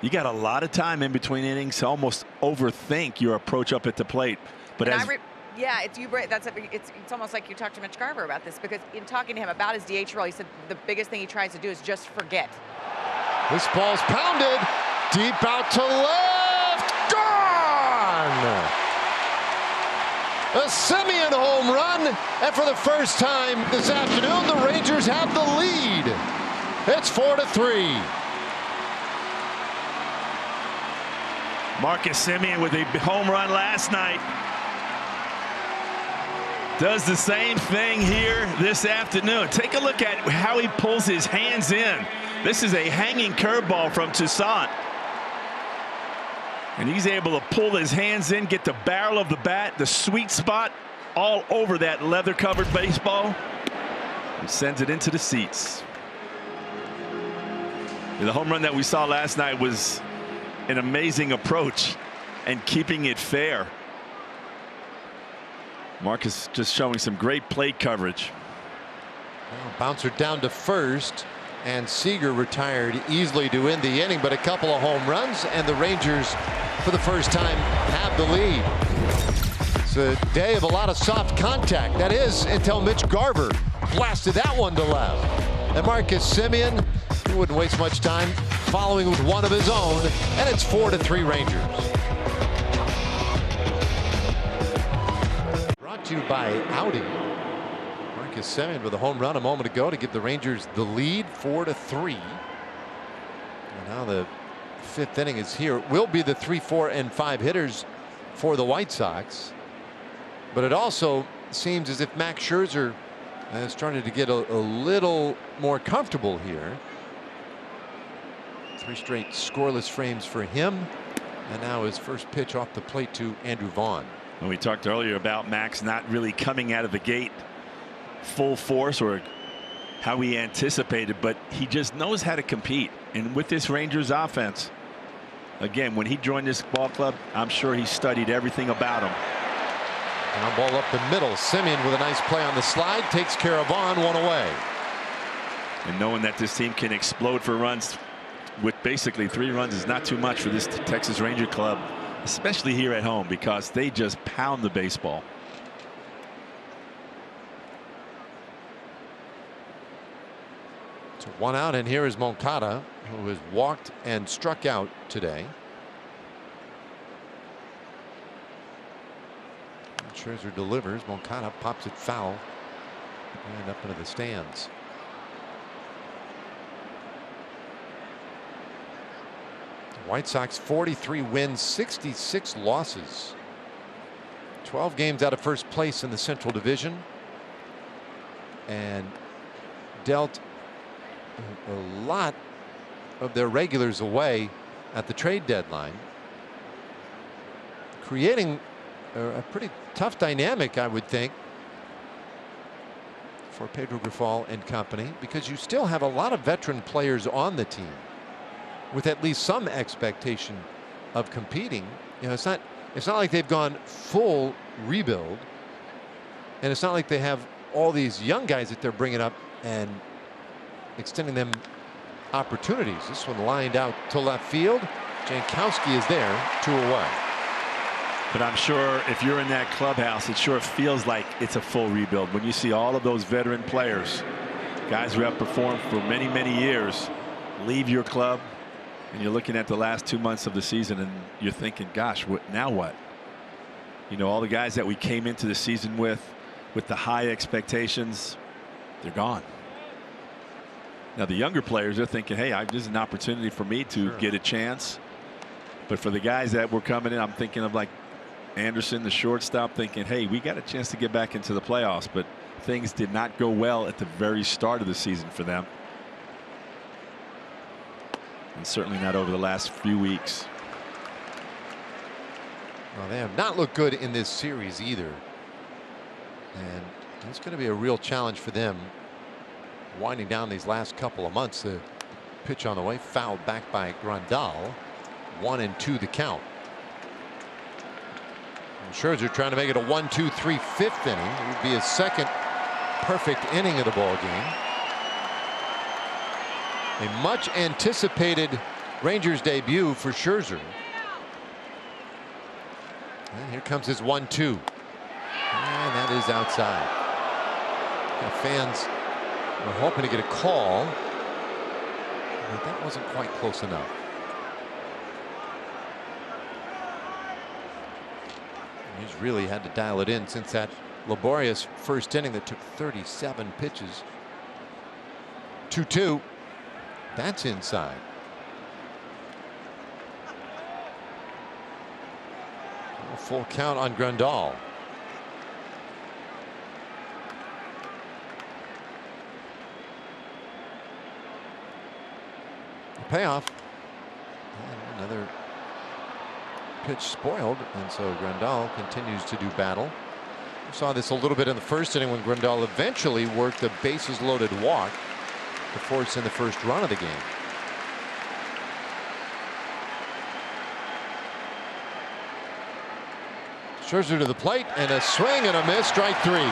you got a lot of time in between innings to almost overthink your approach up at the plate. But yeah, it's almost like you talked to Mitch Garver about this, because in talking to him about his DH role, he said the biggest thing he tries to do is just forget. This ball's pounded deep out to left. Gone! A Semien home run, and for the first time this afternoon, the Rangers have the lead. It's 4-3. Marcus Semien with a home run last night does the same thing here this afternoon. Take a look at how he pulls his hands in. This is a hanging curveball from Toussaint. And he's able to pull his hands in, get the barrel of the bat, the sweet spot, all over that leather-covered baseball, and sends it into the seats. The home run that we saw last night was an amazing approach and keeping it fair. Marcus just showing some great plate coverage. Well, bouncer down to first, and Seager retired easily to end the inning, but a couple of home runs, and the Rangers, for the first time, have the lead. It's a day of a lot of soft contact. That is, until Mitch Garver blasted that one to left. And Marcus Semien, he wouldn't waste much time following with one of his own, and it's 4-3 Rangers. Brought to you by Audi. Marcus Semien with a home run a moment ago to give the Rangers the lead, 4-3. And now the fifth inning is here. It will be the 3, 4, and 5 hitters for the White Sox. But it also seems as if Max Scherzer is starting to get a little more comfortable here. 3 straight scoreless frames for him. And now his first pitch off the plate to Andrew Vaughn. And we talked earlier about Max not really coming out of the gate full force or how he anticipated, but he just knows how to compete. And with this Rangers offense, again, when he joined this ball club, I'm sure he studied everything about him. Now ball up the middle. Semien with a nice play on the slide, takes care of Vaughn, one away. And knowing that this team can explode for runs with basically 3 runs is not too much for this Texas Ranger club, especially here at home, because they just pound the baseball. So 1 out, and here is Moncada, who has walked and struck out today. And Scherzer delivers. Moncada pops it foul and up into the stands. The White Sox 43 wins, 66 losses. 12 games out of first place in the Central Division, and dealt a lot of their regulars away at the trade deadline, creating a pretty tough dynamic, I would think, for Pedro Grifol and company, because you still have a lot of veteran players on the team with at least some expectation of competing. It's not like they've gone full rebuild, and it's not like they have all these young guys that they're bringing up and extending them opportunities. This one lined out to left field. Jankowski is there, 2 away. But I'm sure if you're in that clubhouse, it sure feels like it's a full rebuild when you see all of those veteran players, guys who have performed for many, many years, leave your club, and you're looking at the last 2 months of the season and you're thinking, gosh, now what? All the guys that we came into the season with the high expectations, they're gone. Now the younger players are thinking, hey, this is an opportunity for me to get a chance. But for the guys that were coming in, I'm thinking of like Anderson, the shortstop, thinking, hey, we got a chance to get back into the playoffs, but things did not go well at the very start of the season for them. And certainly not over the last few weeks. Well, they have not looked good in this series either. And it's going to be a real challenge for them winding down these last couple of months. The pitch on the way, fouled back by Grandal. 1-2 the count. And Scherzer trying to make it a 1-2-3 fifth inning. It would be his second perfect inning of the ball game. A much anticipated Rangers debut for Scherzer. And here comes his 1-2. And that is outside. The fans were hoping to get a call, but that wasn't quite close enough. He's really had to dial it in since that laborious first inning that took 37 pitches. 2-2. That's inside. A full count on Grandal. The payoff. And another pitch spoiled, and so Grandal continues to do battle. We saw this a little bit in the first inning when Grandal eventually worked a bases loaded walk to force in the first run of the game. Scherzer to the plate, and a swing and a miss, strike three.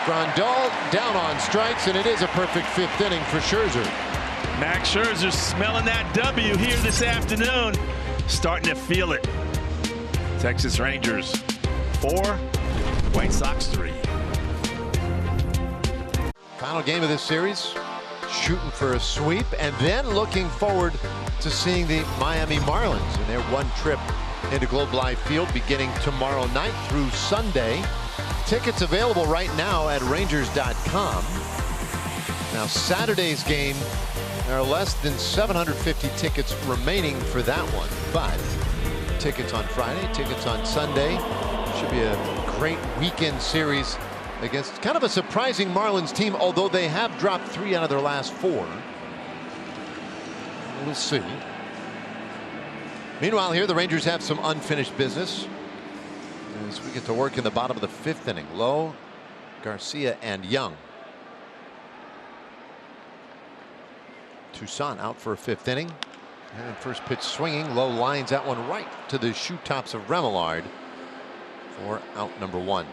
Grandal down on strikes, and it is a perfect fifth inning for Scherzer. Max Scherzer smelling that W here this afternoon, starting to feel it. Texas Rangers 4, White Sox 3. Final game of this series, shooting for a sweep, and then looking forward to seeing the Miami Marlins in their one trip into Globe Life Field beginning tomorrow night through Sunday. Tickets available right now at Rangers.com. Now Saturday's game, there are less than 750 tickets remaining for that one, but tickets on Friday, tickets on Sunday. Should be a great weekend series against kind of a surprising Marlins team, although they have dropped 3 out of their last 4. We'll see. Meanwhile, here the Rangers have some unfinished business as we get to work in the bottom of the 5th inning. Lowe, Garcia, and Young. Toussaint out for a 5th inning. And first pitch swinging. Lowe lines that one right to the shoe tops of Remillard for out number 1.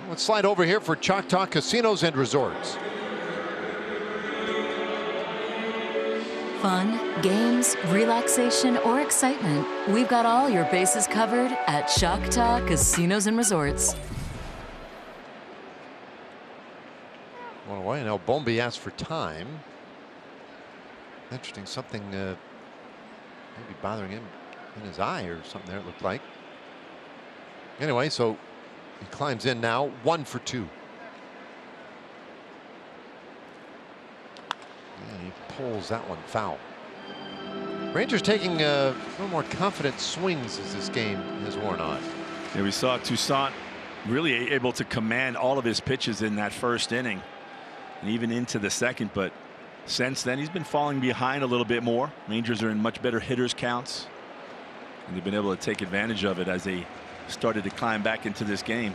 Let's slide over here for Choctaw Casinos and Resorts. Fun, games, relaxation, or excitement. We've got all your bases covered at Choctaw Casinos and Resorts. One away. Now Bombi asked for time. Interesting, something maybe bothering him in his eye or something there, it looked like. Anyway, so he climbs in now, 1 for 2. And he pulls that one foul. Rangers taking a little more confident swings as this game has worn on. Yeah, we saw Toussaint really able to command all of his pitches in that first inning and even into the second, but since then he's been falling behind a little bit more. Rangers are in much better hitters counts, and they've been able to take advantage of it as they started to climb back into this game.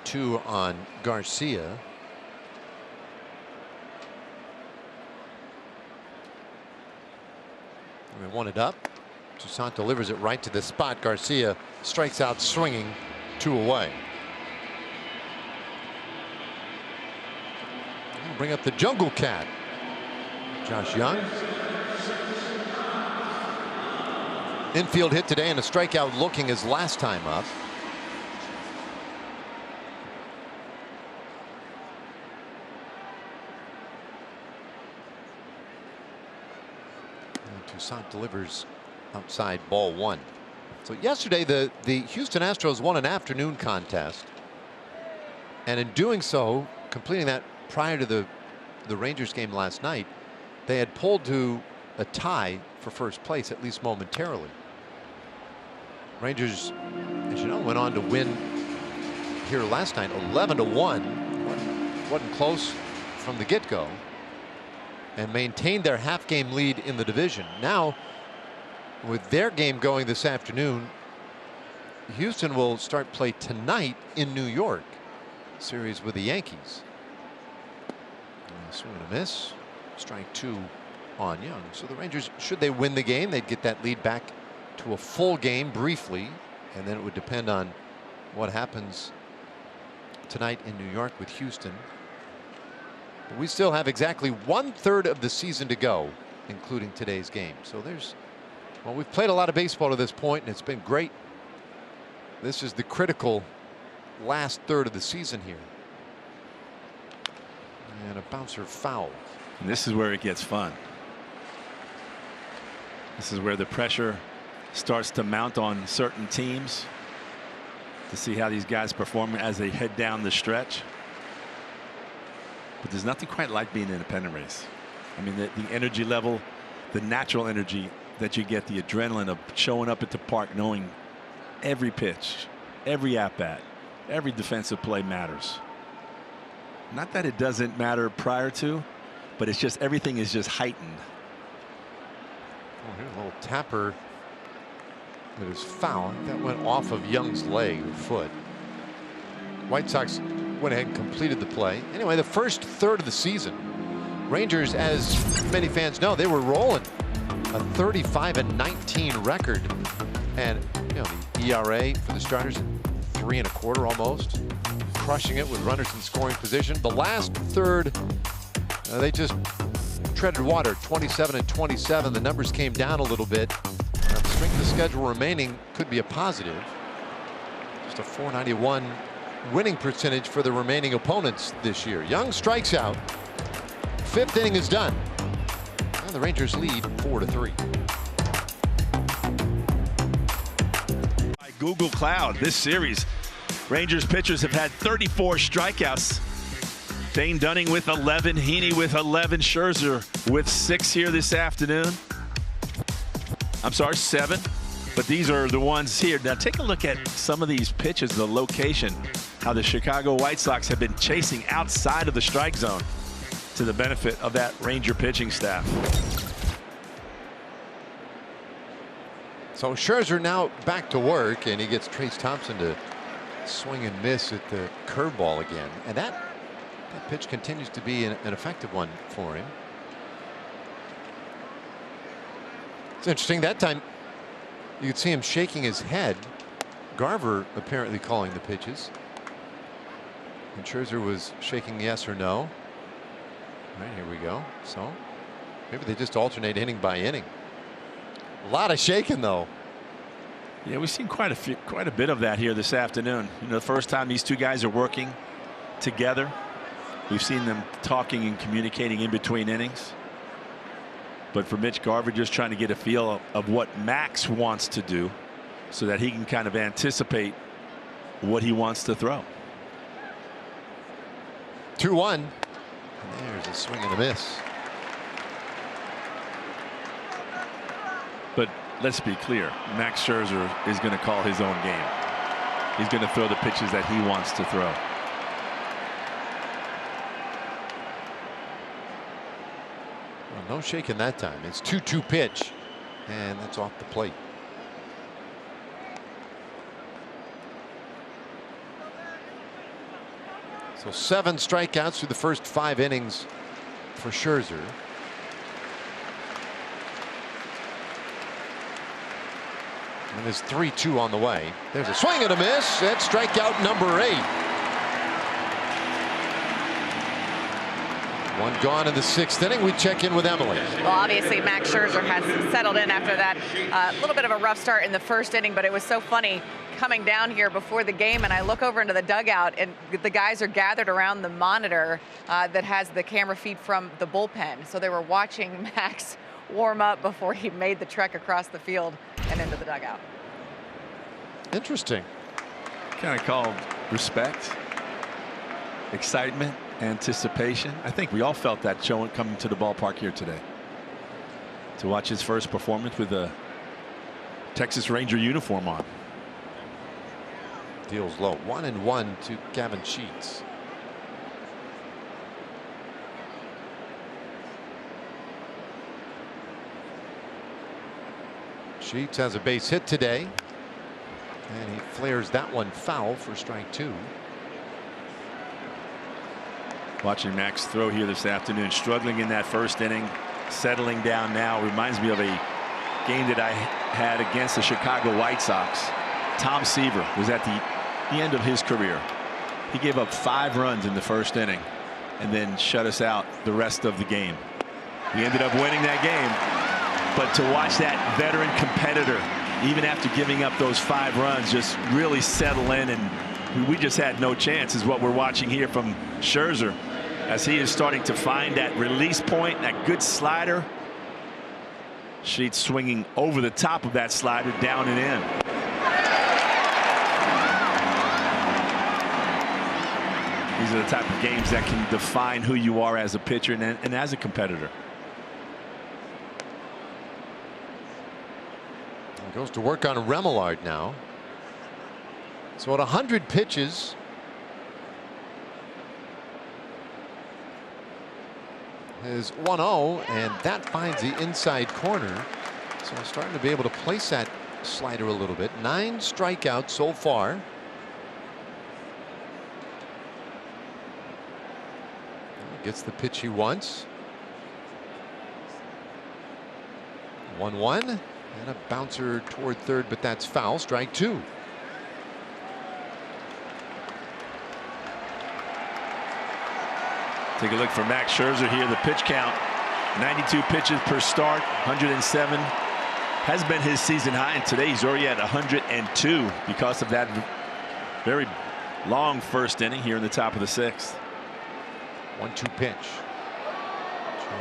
0-2 on Garcia. They want it up. Toussaint delivers it right to the spot. Garcia strikes out swinging, 2 away. Bring up the Jungle Cat. Josh Young. Infield hit today and a strikeout looking his last time up. Toussaint delivers outside, ball 1. So yesterday the Houston Astros won an afternoon contest, and in doing so, completing that prior to the Rangers game last night, they had pulled to a tie for first place, at least momentarily. Rangers, as you know, went on to win here last night 11-1. Wasn't close from the get-go, and maintained their half-game lead in the division. Now, with their game going this afternoon, Houston will start play tonight in New York, series with the Yankees. Swing and a miss. Strike 2 on Young. So the Rangers, should they win the game, they'd get that lead back to a full game briefly, and then it would depend on what happens tonight in New York with Houston. But we still have exactly 1/3 of the season to go, including today's game. So well, we've played a lot of baseball to this point, and it's been great. This is the critical last third of the season here. And a bouncer foul. And this is where it gets fun. This is where the pressure starts to mount on certain teams to see how these guys perform as they head down the stretch. But there's nothing quite like being in a pennant race. I mean, the energy level, the natural energy that you get, the adrenaline of showing up at the park knowing every pitch, every at-bat, every defensive play matters. Not that it doesn't matter prior to, but it's just everything is just heightened. Oh, here's a little tapper that is foul. That went off of Young's leg or foot. White Sox went ahead and completed the play. Anyway, the first third of the season, Rangers, as many fans know, they were rolling. A 35-19 record, and you know, the ERA for the starters at 3 1/4 almost, crushing it with runners in scoring position. The last third, they just treaded water. 27-27. The numbers came down a little bit. The strength of the schedule remaining could be a positive. Just a .491 winning percentage for the remaining opponents this year. Young strikes out. 5th inning is done. And the Rangers lead 4-3. By Google Cloud, this series, Rangers pitchers have had 34 strikeouts. Dane Dunning with 11, Heaney with 11, Scherzer with 6 here this afternoon. I'm sorry, 7. But these are the ones here. Now take a look at some of these pitches, the location, how the Chicago White Sox have been chasing outside of the strike zone to the benefit of that Ranger pitching staff. So Scherzer now back to work, and he gets Trace Thompson to swing and miss at the curveball again. And that pitch continues to be an effective one for him. It's interesting, that time you could see him shaking his head. Garver apparently calling the pitches. And Scherzer was shaking yes or no. All right, here we go. So maybe they just alternate inning by inning. A lot of shaking though. Yeah, we've seen quite a bit of that here this afternoon. You know, the first time these two guys are working together, we've seen them talking and communicating in between innings. But for Mitch Garver, just trying to get a feel of what Max wants to do so that he can kind of anticipate what he wants to throw. 2-1. And there's a swing and a miss. But let's be clear, Max Scherzer is going to call his own game. He's going to throw the pitches that he wants to throw. Well, no shaking that time. It's 2-2 pitch, and that's off the plate. So 7 strikeouts through the first 5 innings for Scherzer. And there's 3-2 on the way. There's a swing and a miss. That's strikeout number 8. 1 gone in the 6th inning. We check in with Emily. Well, obviously Max Scherzer has settled in after that little bit of a rough start in the first inning, but it was so funny coming down here before the game, and I look over into the dugout, and the guys are gathered around the monitor that has the camera feed from the bullpen. So they were watching Max warm up before he made the trek across the field and into the dugout. Interesting. Kind of called respect, excitement, anticipation. I think we all felt that showing coming to the ballpark here today to watch his first performance with a Texas Ranger uniform on. Deals low. 1-1 to Gavin Sheets. Sheets has a base hit today, and he flares that one foul for strike 2. Watching Max throw here this afternoon, struggling in that first inning, settling down now. Reminds me of a game that I had against the Chicago White Sox. Tom Seaver was at the end of his career. He gave up 5 runs in the first inning and then shut us out the rest of the game. We ended up winning that game, but to watch that veteran competitor, even after giving up those 5 runs, just really settle in, and we just had no chance, is what we're watching here from Scherzer, as he is starting to find that release point, that good slider. Sheets swinging over the top of that slider, down and in. These are the type of games that can define who you are as a pitcher and as a competitor. He goes to work on Remillard now. So at 100 pitches, is 1-0, and that finds the inside corner. So starting to be able to place that slider a little bit. 9 strikeouts so far. Gets the pitch he wants. 1-1, and a bouncer toward third, but that's foul. Strike 2. Take a look for Max Scherzer here. The pitch count, 92 pitches per start, 107 has been his season high, and today he's already at 102 because of that very long first inning here in the top of the 6th. 1-2 pitch.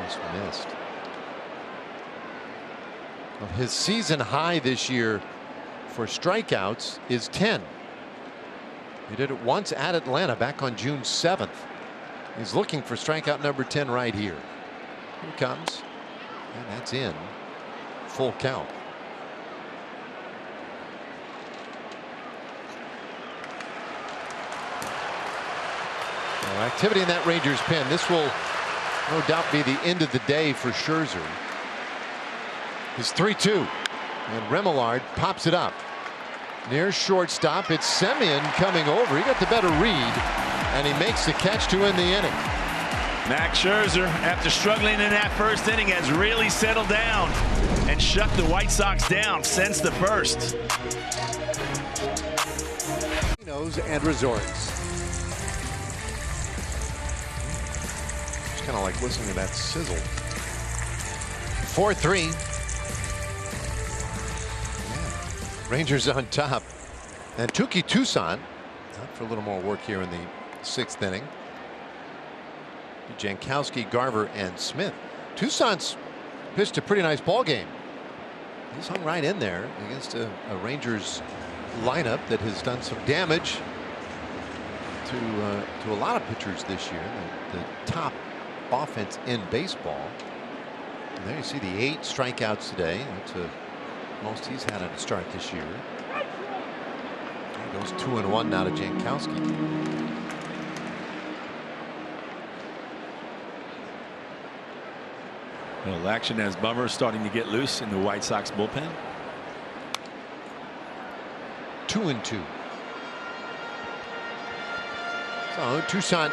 Just missed. Well, his season high this year for strikeouts is 10. He did it once at Atlanta back on June 7th. He's looking for strikeout number 10 right here. Here it comes. And that's in. Full count. Activity in that Rangers pen. This will no doubt be the end of the day for Scherzer. It's 3-2, and Remillard pops it up near shortstop. It's Semien coming over. He got the better read, and he makes the catch to end the inning. Max Scherzer, after struggling in that first inning, has really settled down and shut the White Sox down since the first. Casinos and resorts. Kind of like listening to that sizzle. 4-3. Yeah. Rangers on top, and Touki Toussaint out for a little more work here in the 6th inning. Jankowski, Garver, and Smith. Toussaint's pitched a pretty nice ball game. He's hung right in there against a Rangers lineup that has done some damage to a lot of pitchers this year. The top offense in baseball. And there you see the 8 strikeouts today. That's the most he's had at a start this year. He goes 2-1 now to Jankowski. Little action as Bummer starting to get loose in the White Sox bullpen. 2-2. So Toussaint,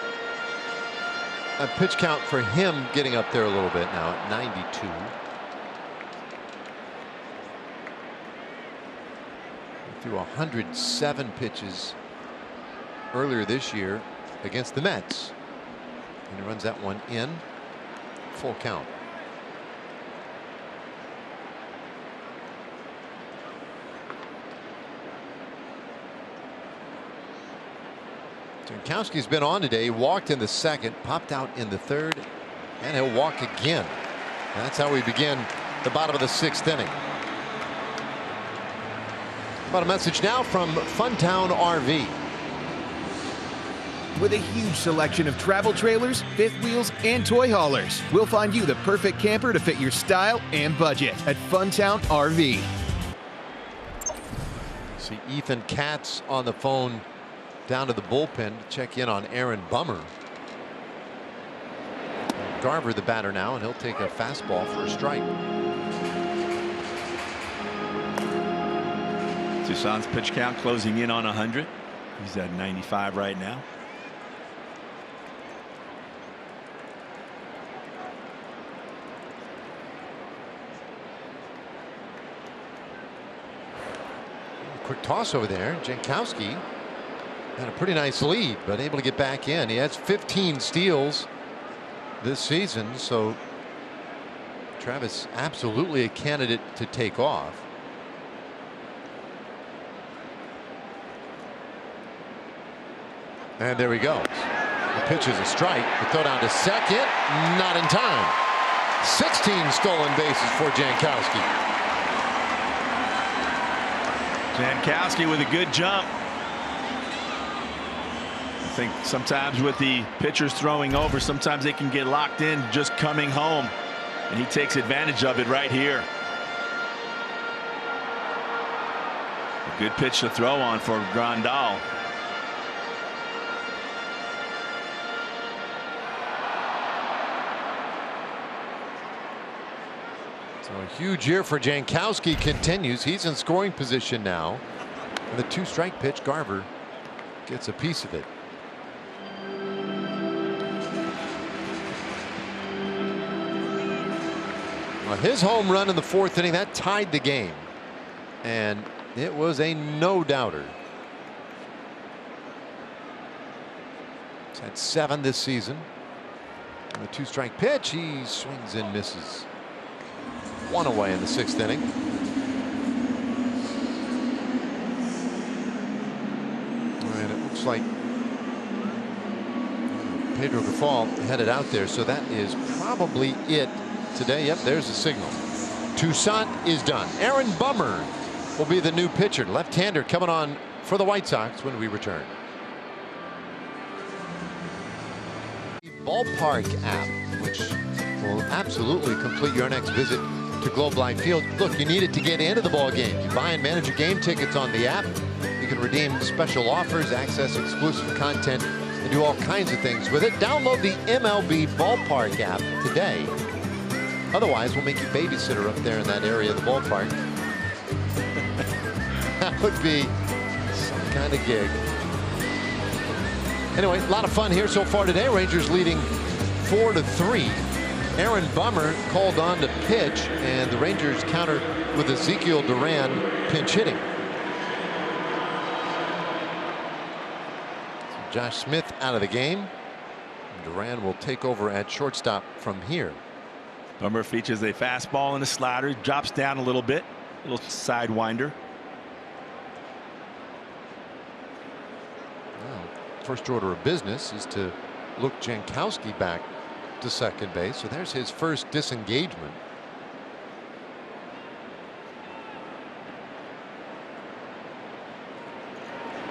a pitch count for him getting up there a little bit now at 92. He threw 107 pitches earlier this year against the Mets, and he runs that one in. Full count. Jankowski's been on today. He walked in the 2nd, popped out in the 3rd, and he'll walk again. And that's how we begin the bottom of the 6th inning. About a message now from Funtown RV. With a huge selection of travel trailers, fifth wheels, and toy haulers, we'll find you the perfect camper to fit your style and budget at Funtown RV. See Ethan Katz on the phone down to the bullpen to check in on Aaron Bummer. Garver the batter now, and he'll take a fastball for a strike. Toussaint's pitch count closing in on 100. He's at 95 right now. Quick toss over there. Jankowski had a pretty nice lead, but able to get back in. He has 15 steals this season, so Travis absolutely a candidate to take off. And there he goes. The pitch is a strike. The throw down to second, not in time. 16 stolen bases for Jankowski. Jankowski with a good jump. I think sometimes with the pitchers throwing over, sometimes they can get locked in just coming home, and he takes advantage of it right here. A good pitch to throw on for Grandal. So a huge year for Jankowski continues. He's in scoring position now. And the 2-strike pitch, Garver gets a piece of it. Well, his home run in the 4th inning, that tied the game. And it was a no-doubter. He's had 7 this season. And the 2-strike pitch, he swings and misses. 1 away in the 6th inning. And it looks like Pedro Grifol headed out there, so that is probably it today. Yep, there's the signal. Toussaint is done. Aaron Bummer will be the new pitcher. Left-hander coming on for the White Sox when we return. Ballpark app, which will absolutely complete your next visit to Globe Life Field. Look, you need it to get into the ball game. You buy and manage your game tickets on the app. You can redeem special offers, access exclusive content, and do all kinds of things with it. Download the MLB Ballpark app today. Otherwise, we'll make you babysitter up there in that area of the ballpark. That would be some kind of gig. Anyway, a lot of fun here so far today. Rangers leading 4-3. Aaron Bummer called on to pitch, and the Rangers counter with Ezekiel Duran pinch hitting. So Josh Smith out of the game. Duran will take over at shortstop from here. Bummer features a fastball and a slider. He drops down a little bit, a little sidewinder. Well, first order of business is to look Jankowski back to second base. So there's his first disengagement.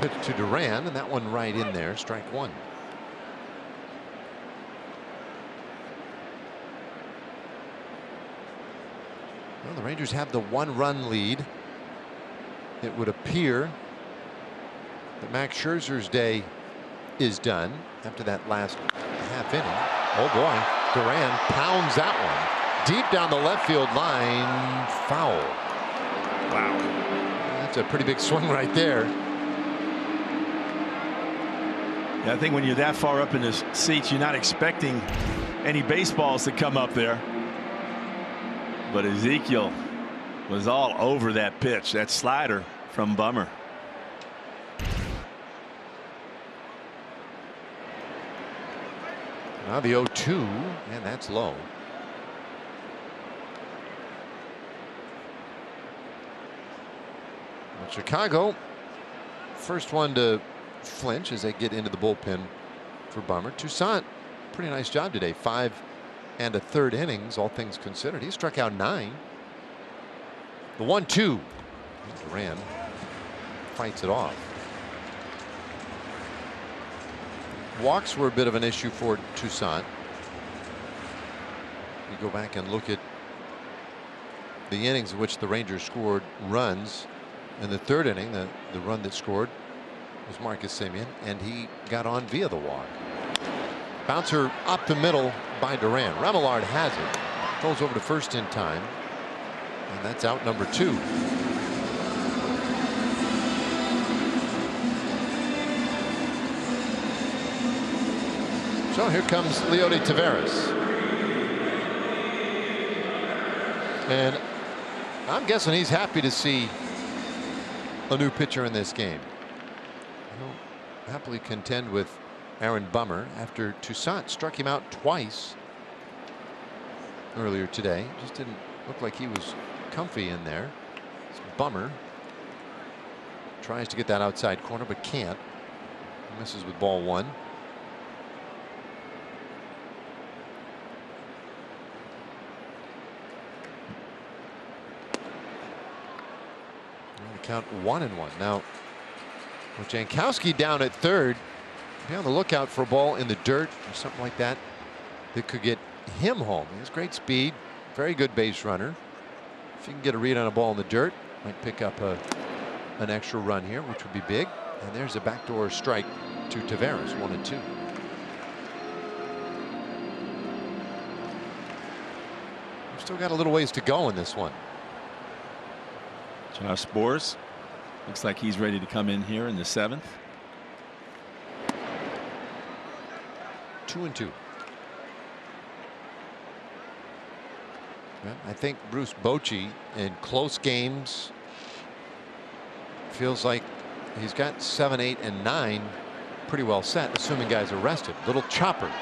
Pitch to Duran, and that one right in there. Strike 1. Well, the Rangers have the 1-run lead. It would appear that Max Scherzer's day is done after that last half inning. Oh boy, Duran pounds that one deep down the left field line. Foul. Wow. That's a pretty big swing right there. Yeah, I think when you're that far up in the seats, you're not expecting any baseballs to come up there. But Ezekiel was all over that pitch, that slider from Bummer. Now the 0-2, and that's low. Well, Chicago, first one to flinch as they get into the bullpen for Bummer. Toussaint, pretty nice job today. 5 1/3 innings, all things considered. He struck out 9. The 1-2. Duran fights it off. Walks were a bit of an issue for Toussaint. You go back and look at the innings in which the Rangers scored runs. In the 3rd inning, the run that scored was Marcus Semien, and he got on via the walk. Bouncer up the middle by Duran. Remillard has it. Goes over to first in time. And that's out number 2. So here comes Leody Taveras. And I'm guessing he's happy to see a new pitcher in this game. He'll happily contend with Aaron Bummer after Toussaint struck him out twice earlier today. Just didn't look like he was comfy in there. It's Bummer tries to get that outside corner but can't. Misses with ball 1. Count 1-1 now. With Jankowski down at third, be on the lookout for a ball in the dirt or something like that that could get him home. He has great speed, very good base runner. If you can get a read on a ball in the dirt, might pick up an extra run here, which would be big. And there's a backdoor strike to Taveras, 1-2. We've still got a little ways to go in this one. Josh Sborz looks like he's ready to come in here in the 7th. 2-2. I think Bruce Bochy in close games feels like he's got 7, 8, and 9 pretty well set, assuming guys are rested. Little chopper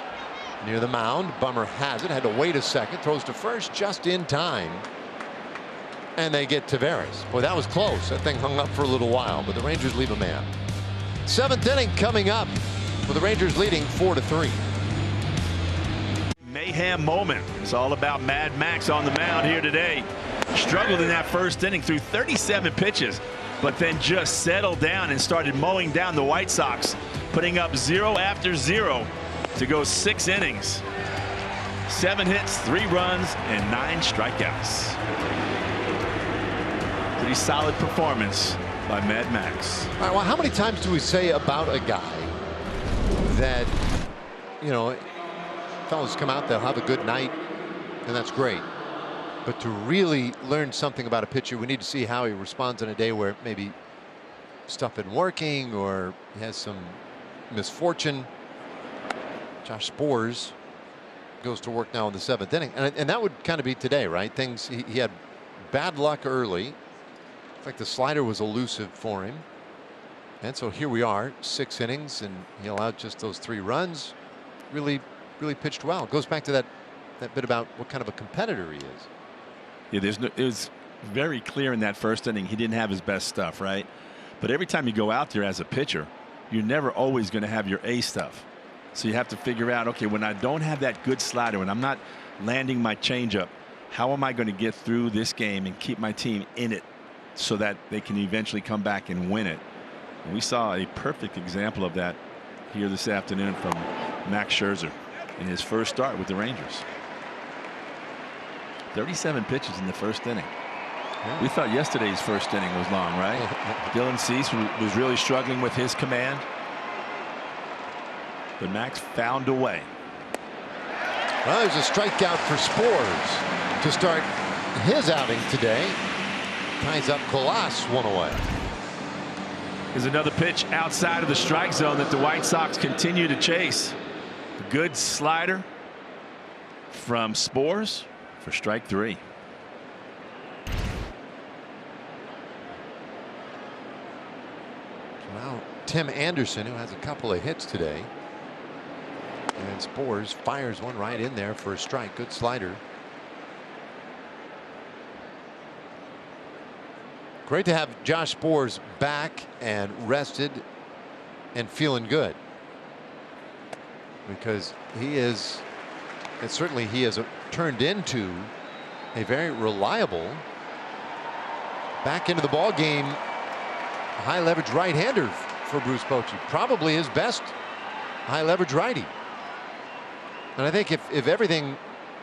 near the mound. Bummer has it. Had to wait a second. Throws to first just in time. And they get Taveras. Boy, that was close. That thing hung up for a little while, but the Rangers leave a man. 7th inning coming up with the Rangers leading 4-3. Mayhem moment. It's all about Mad Max on the mound here today. Struggled in that first inning through 37 pitches, but then just settled down and started mowing down the White Sox, putting up 0 after 0 to go 6 innings. 7 hits, 3 runs, and 9 strikeouts. Pretty solid performance by Mad Max. All right, well, how many times do we say about a guy that, you know, fellas come out, they'll have a good night, and that's great. But to really learn something about a pitcher, we need to see how he responds on a day where maybe stuff isn't working or he has some misfortune. Josh Sborz goes to work now in the 7th inning, and that would kind of be today, right? Things he had bad luck early. In fact, the slider was elusive for him, and so here we are, 6 innings, and he allowed just those 3 runs. Really pitched well. It goes back to that bit about what kind of a competitor he is. Yeah, it was very clear in that first inning he didn't have his best stuff, right? But every time you go out there as a pitcher, you're never always going to have your A stuff. So you have to figure out, okay, when I don't have that good slider, when I'm not landing my changeup, how am I going to get through this game and keep my team in it so that they can eventually come back and win it? And we saw a perfect example of that here this afternoon from Max Scherzer in his first start with the Rangers. 37 pitches in the first inning. Yeah. We thought yesterday's first inning was long, right? Dylan Cease was really struggling with his command. But Max found a way. Well, there's a strikeout for Sborz to start his outing today. Ties up Colas, 1 away. Here's another pitch outside of the strike zone that the White Sox continue to chase. A good slider from Sborz for strike 3. Now Tim Anderson, who has a couple of hits today, and Sborz fires one right in there for a strike. Good slider. Great to have Josh Sborz back and rested and feeling good, because he is, and certainly he has turned into a very reliable, back into the ball game, high leverage right-hander for Bruce Bochy. Probably his best high leverage righty. And I think if everything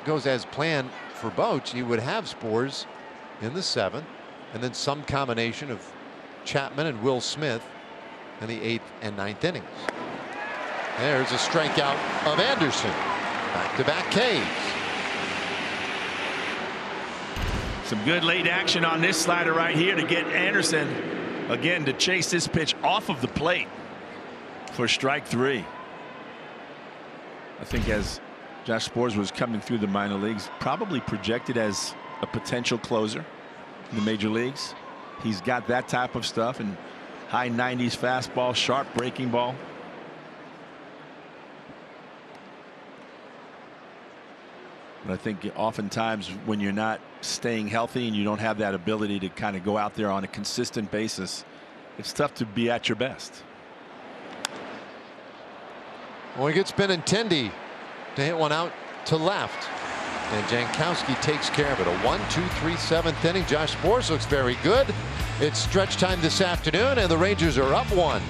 goes as planned for Bochy, he would have Sborz in the 7th, and then some combination of Chapman and Will Smith in the 8th and 9th innings. There's a strikeout of Anderson. Back-to-back Ks. Some good late action on this slider right here to get Anderson again to chase this pitch off of the plate for strike 3. I think as Josh Sborz was coming through the minor leagues, probably projected as a potential closer in the major leagues. He's got that type of stuff, and high 90s fastball, sharp breaking ball. But I think oftentimes when you're not staying healthy and you don't have that ability to kind of go out there on a consistent basis, it's tough to be at your best. Well, he gets Benintendi to hit one out to left. And Jankowski takes care of it. A 1-2-3 7th inning. Josh Sborz looks very good. It's stretch time this afternoon, and the Rangers are up 1.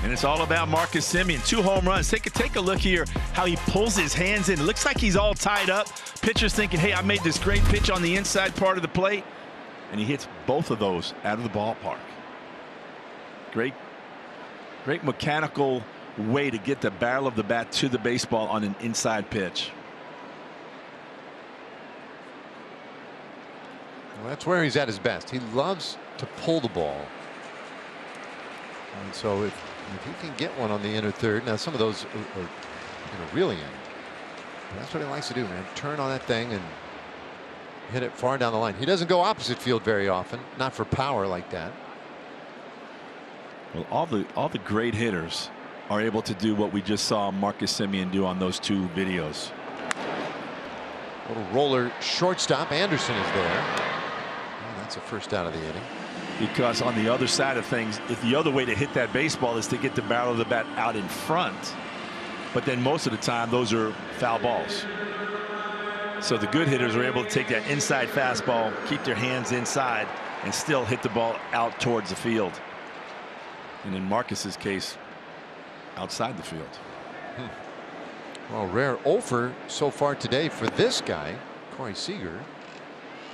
And it's all about Marcus Semien. 2 home runs. Take a look here how he pulls his hands in. It looks like he's all tied up. Pitcher's thinking, hey, I made this great pitch on the inside part of the plate. And he hits both of those out of the ballpark. Great mechanical way to get the barrel of the bat to the baseball on an inside pitch. Well, that's where he's at his best. He loves to pull the ball. And so if he can get one on the inner third, now some of those are really in. But that's what he likes to do, man. Turn on that thing and hit it far down the line. He doesn't go opposite field very often, not for power like that. Well, all the great hitters are able to do what we just saw Marcus Semien do on those 2 videos. Little roller shortstop. Anderson is there. Well, that's a first out of the inning. Because on the other side of things, if the other way to hit that baseball is to get the barrel of the bat out in front, but then most of the time those are foul balls. So the good hitters are able to take that inside fastball, keep their hands inside, and still hit the ball out towards the field. And in Marcus's case, outside the field. Well, rare offer so far today for this guy, Corey Seager.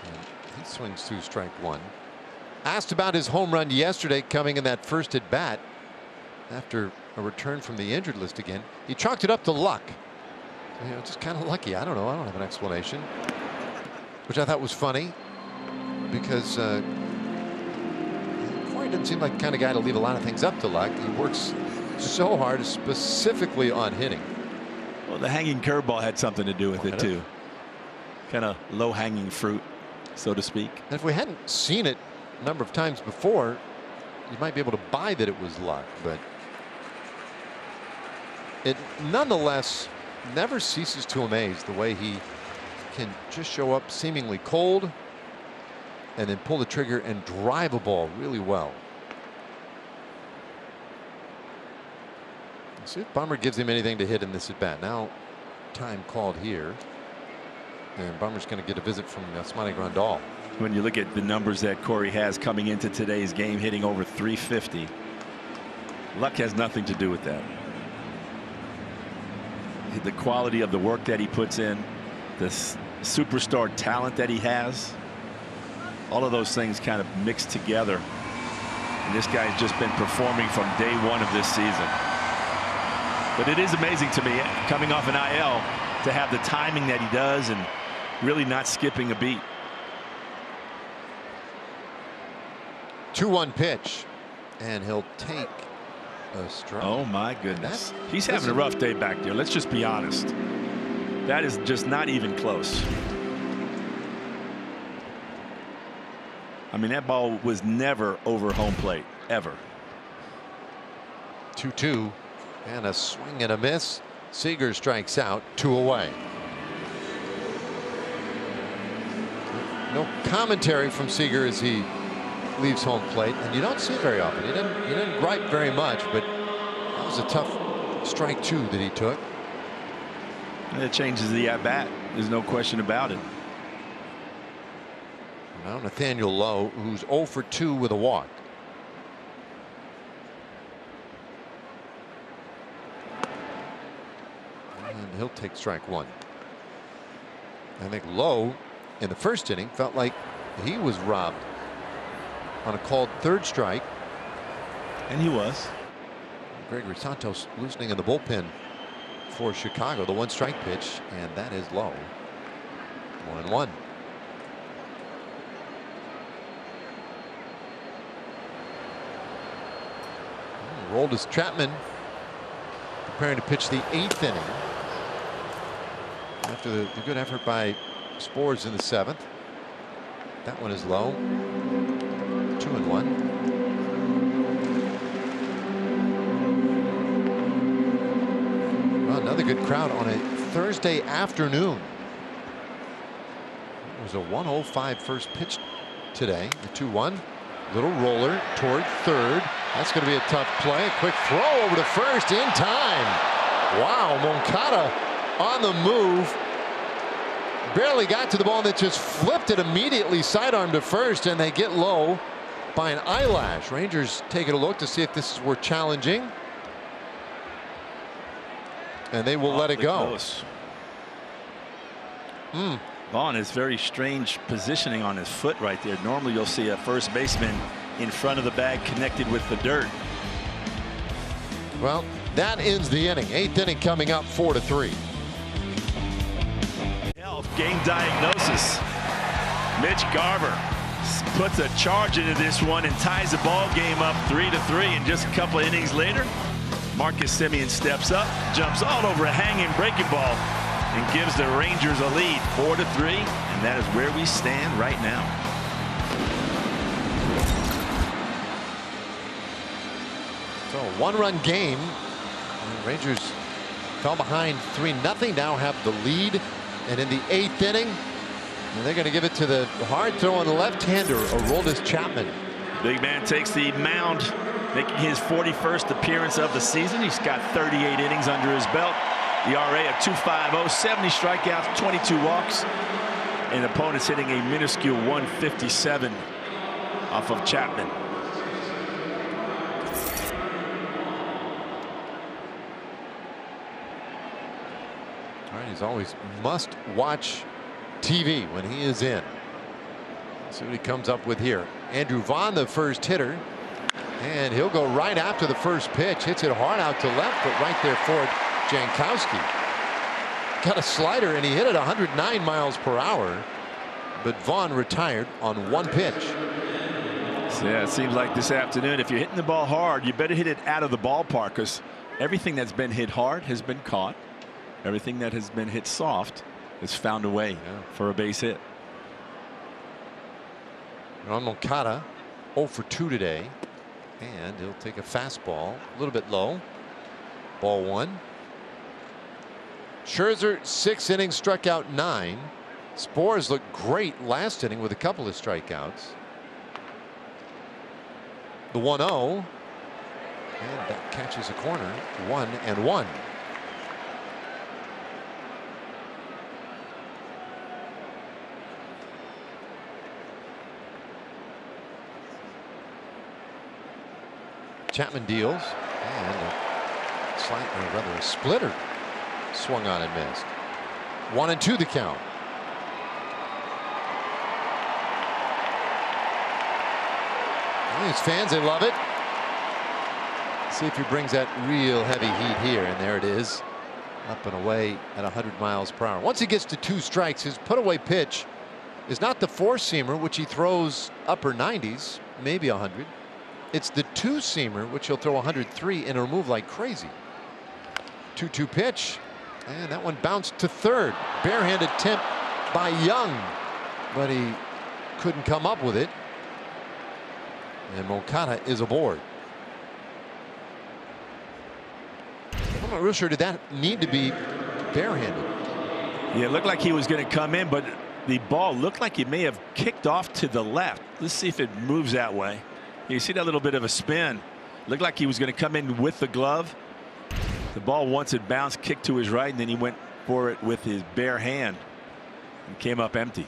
And he swings through strike 1. Asked about his home run yesterday coming in that first at bat after a return from the injured list again. He chalked it up to luck. Just kind of lucky. I don't know. I don't have an explanation. Which I thought was funny because Corey doesn't seem like the kind of guy to leave a lot of things up to luck. He works so hard, specifically on hitting. Well, the hanging curveball had something to do with it too. Kind of low hanging fruit, so to speak. And if we hadn't seen it a number of times before, you might be able to buy that it was luck, but it nonetheless never ceases to amaze the way he can just show up seemingly cold and then pull the trigger and drive a ball really well. Let's see if Bummer gives him anything to hit in this at bat. Now time called here, and Bummer's going to get a visit from Yasmani Grandal. When you look at the numbers that Corey has coming into today's game, hitting over 350, luck has nothing to do with that. The quality of the work that he puts in, the superstar talent that he has, all of those things kind of mixed together. And this guy's just been performing from day 1 of this season. But it is amazing to me, coming off an IL, to have the timing that he does and really not skipping a beat. 2-1 pitch, and he'll take a strike. Oh my goodness. He's having a rough day back there. Let's just be honest. That is just not even close. I mean, that ball was never over home plate, ever. 2-2, and a swing and a miss. Seager strikes out, 2 away. No commentary from Seager as he leaves home plate, and you don't see it very often. He didn't gripe very much, but that was a tough strike 2 that he took. It changes the at bat. There's no question about it. Now Nathaniel Lowe, who's 0 for 2 with a walk. And he'll take strike 1. I think Lowe in the first inning felt like he was robbed on a called 3rd strike. And he was. Gregory Santos loosening in the bullpen for Chicago. The 1-strike pitch, and that is low. 1-1. Roldis Chapman preparing to pitch the 8th inning after the good effort by Sborz in the 7th. That one is low. 2-1. Well, another good crowd on a Thursday afternoon. It was a 105 first pitch today. The 2-1. Little roller toward third. That's going to be a tough play. A quick throw over to first in time. Wow, Moncada on the move. Barely got to the ball, that just flipped it immediately sidearm to first, and they get low by an eyelash. Rangers taking a look to see if this is worth challenging, and they will let it go. Vaughn is very strange positioning on his foot right there. Normally you'll see a first baseman in front of the bag connected with the dirt. Well, that ends the inning. 8th inning coming up, 4-3. Game diagnosis. Mitch Garver puts a charge into this one and ties the ball game up 3-3. And just a couple of innings later, Marcus Semien steps up, jumps all over a hanging breaking ball, and gives the Rangers a lead 4-3. And that is where we stand right now. So a one-run game. The Rangers fell behind 3-0. Now have the lead. And in the 8th inning, they're going to give it to the hard-throwing left-hander, Aroldis Chapman. Big man takes the mound, making his 41st appearance of the season. He's got 38 innings under his belt. ERA of 2.50, 70 strikeouts, 22 walks. And opponents hitting a minuscule 157 off of Chapman. He's always must watch TV when he is in. See what he comes up with here. Andrew Vaughn, the first hitter, and he'll go right after the first pitch. Hits it hard out to left, but right there for it, Jankowski. Got a slider and he hit it 109 miles per hour, but Vaughn retired on one pitch. So yeah, it seems like this afternoon, if you're hitting the ball hard, you better hit it out of the ballpark, because everything that's been hit hard has been caught. Everything that has been hit soft has found a way for a base hit. Ron Moncada 0 for 2 today, and he'll take a fastball a little bit low. Ball 1. Scherzer 6 innings, struck out 9. Spores looked great last inning with a couple of strikeouts. The 1-0, and that catches a corner. 1-1. Chapman deals, and a slight, or rather a splitter, swung on and missed. 1-2 the count. Well, these fans, they love it. See if he brings that real heavy heat here, and there it is, up and away at 100 miles per hour. Once he gets to 2 strikes, his put-away pitch is not the 4-seamer, which he throws upper 90s, maybe 100. It's the 2-seamer, which he'll throw 103 and it'll move like crazy. 2-2 pitch, and that one bounced to third. Barehanded attempt by Young, but he couldn't come up with it. And Moncada is aboard. I'm not real sure, did that need to be barehanded? Yeah, it looked like he was going to come in, but the ball looked like it may have kicked off to the left. Let's see if it moves that way. You see that little bit of a spin. Looked like he was going to come in with the glove. The ball, once it bounced, kicked to his right, and then he went for it with his bare hand and came up empty.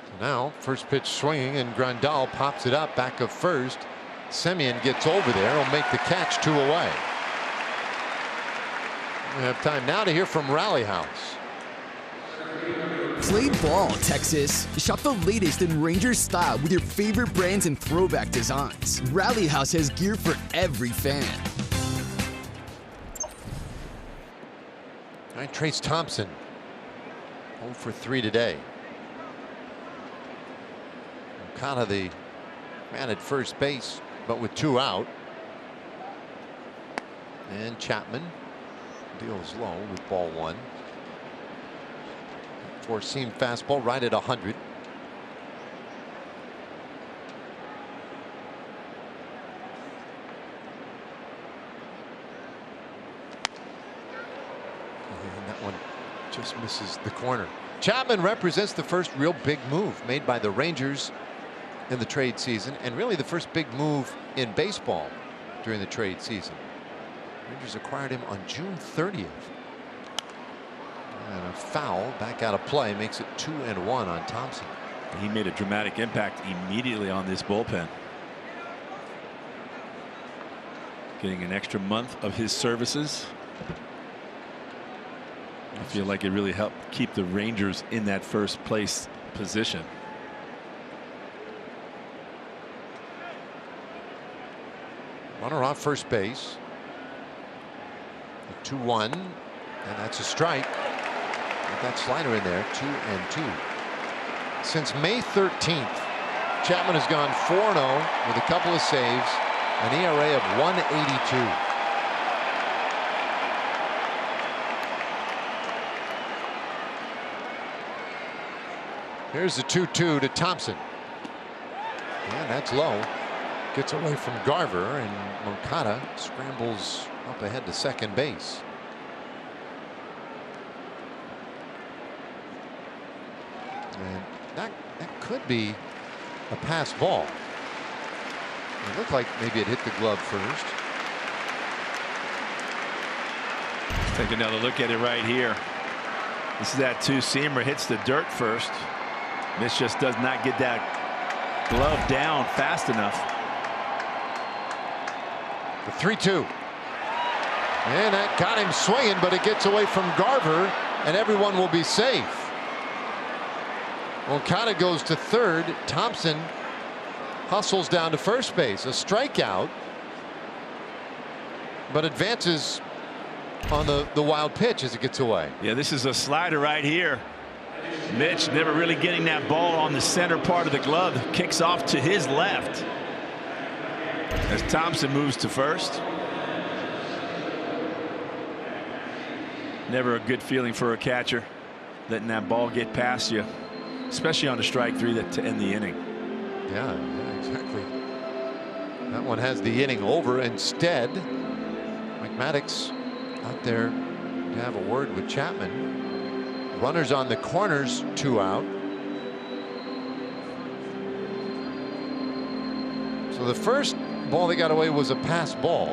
So now first pitch swinging, and Grandal pops it up back of first. Semien gets over there. He'll make the catch, 2 away. We have time now to hear from Rally House. Play ball, Texas. Shop the latest in Rangers style with your favorite brands and throwback designs. Rally House has gear for every fan. All right, Trace Thompson 0 for 3 today. Moncada, the man at first base, but with 2 out. And Chapman deals low with ball 1. 4-seam fastball right at 100. Just misses the corner. Chapman represents the first real big move made by the Rangers in the trade season, and really the first big move in baseball during the trade season. Rangers acquired him on June 30th. And a foul back out of play makes it 2-1 on Thompson. He made a dramatic impact immediately on this bullpen. Getting an extra month of his services. I feel like it really helped keep the Rangers in that first place position. Runner off first base. 2-1, and that's a strike. With that slider in there, 2-2. Since May 13th, Chapman has gone 4-0 with a couple of saves, an ERA of 1.82. Here's the 2-2 to Thompson. And that's low. Gets away from Garver, and Moncada scrambles up ahead to second base. And that could be a pass ball. It looked like maybe it hit the glove first. Let's take another look at it right here. This is that two-seamer, hits the dirt first. Mitch just does not get that glove down fast enough. The 3-2. And that got him swinging, but it gets away from Garver, and everyone will be safe. Moncada goes to third. Thompson hustles down to first base. A strikeout, but advances on the wild pitch as it gets away. Yeah, this is a slider right here. Mitch never really getting that ball on the center part of the glove. Kicks off to his left as Thompson moves to first. Never a good feeling for a catcher, letting that ball get past you, especially on the strike three to end the inning. Yeah, exactly. That one has the inning over. Instead, Mike Maddux out there to have a word with Chapman. Runners on the corners, 2 out. So the first ball they got away was a pass ball,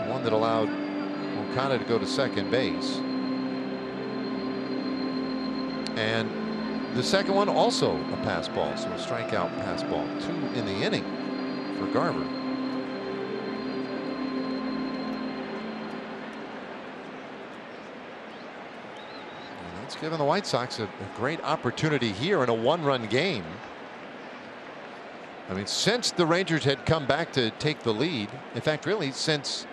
one that allowed Moncada to go to second base. And the second one also a pass ball, so a strikeout pass ball. 2 in the inning for Garver. And that's given the White Sox a great opportunity here in a 1-run game. I mean, since the Rangers had come back to take the lead, in fact, really since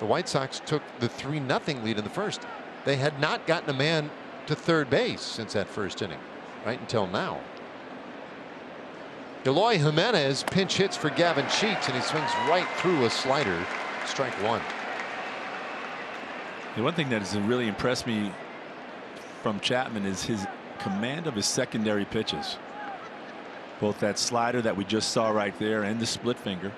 the White Sox took the 3-0 lead in the first, they had not gotten a man to third base since that first inning, right until now. Eloy Jimenez pinch hits for Gavin Sheets, and he swings right through a slider. Strike 1. The one thing that has really impressed me from Chapman is his command of his secondary pitches. Both that slider that we just saw right there and the split finger.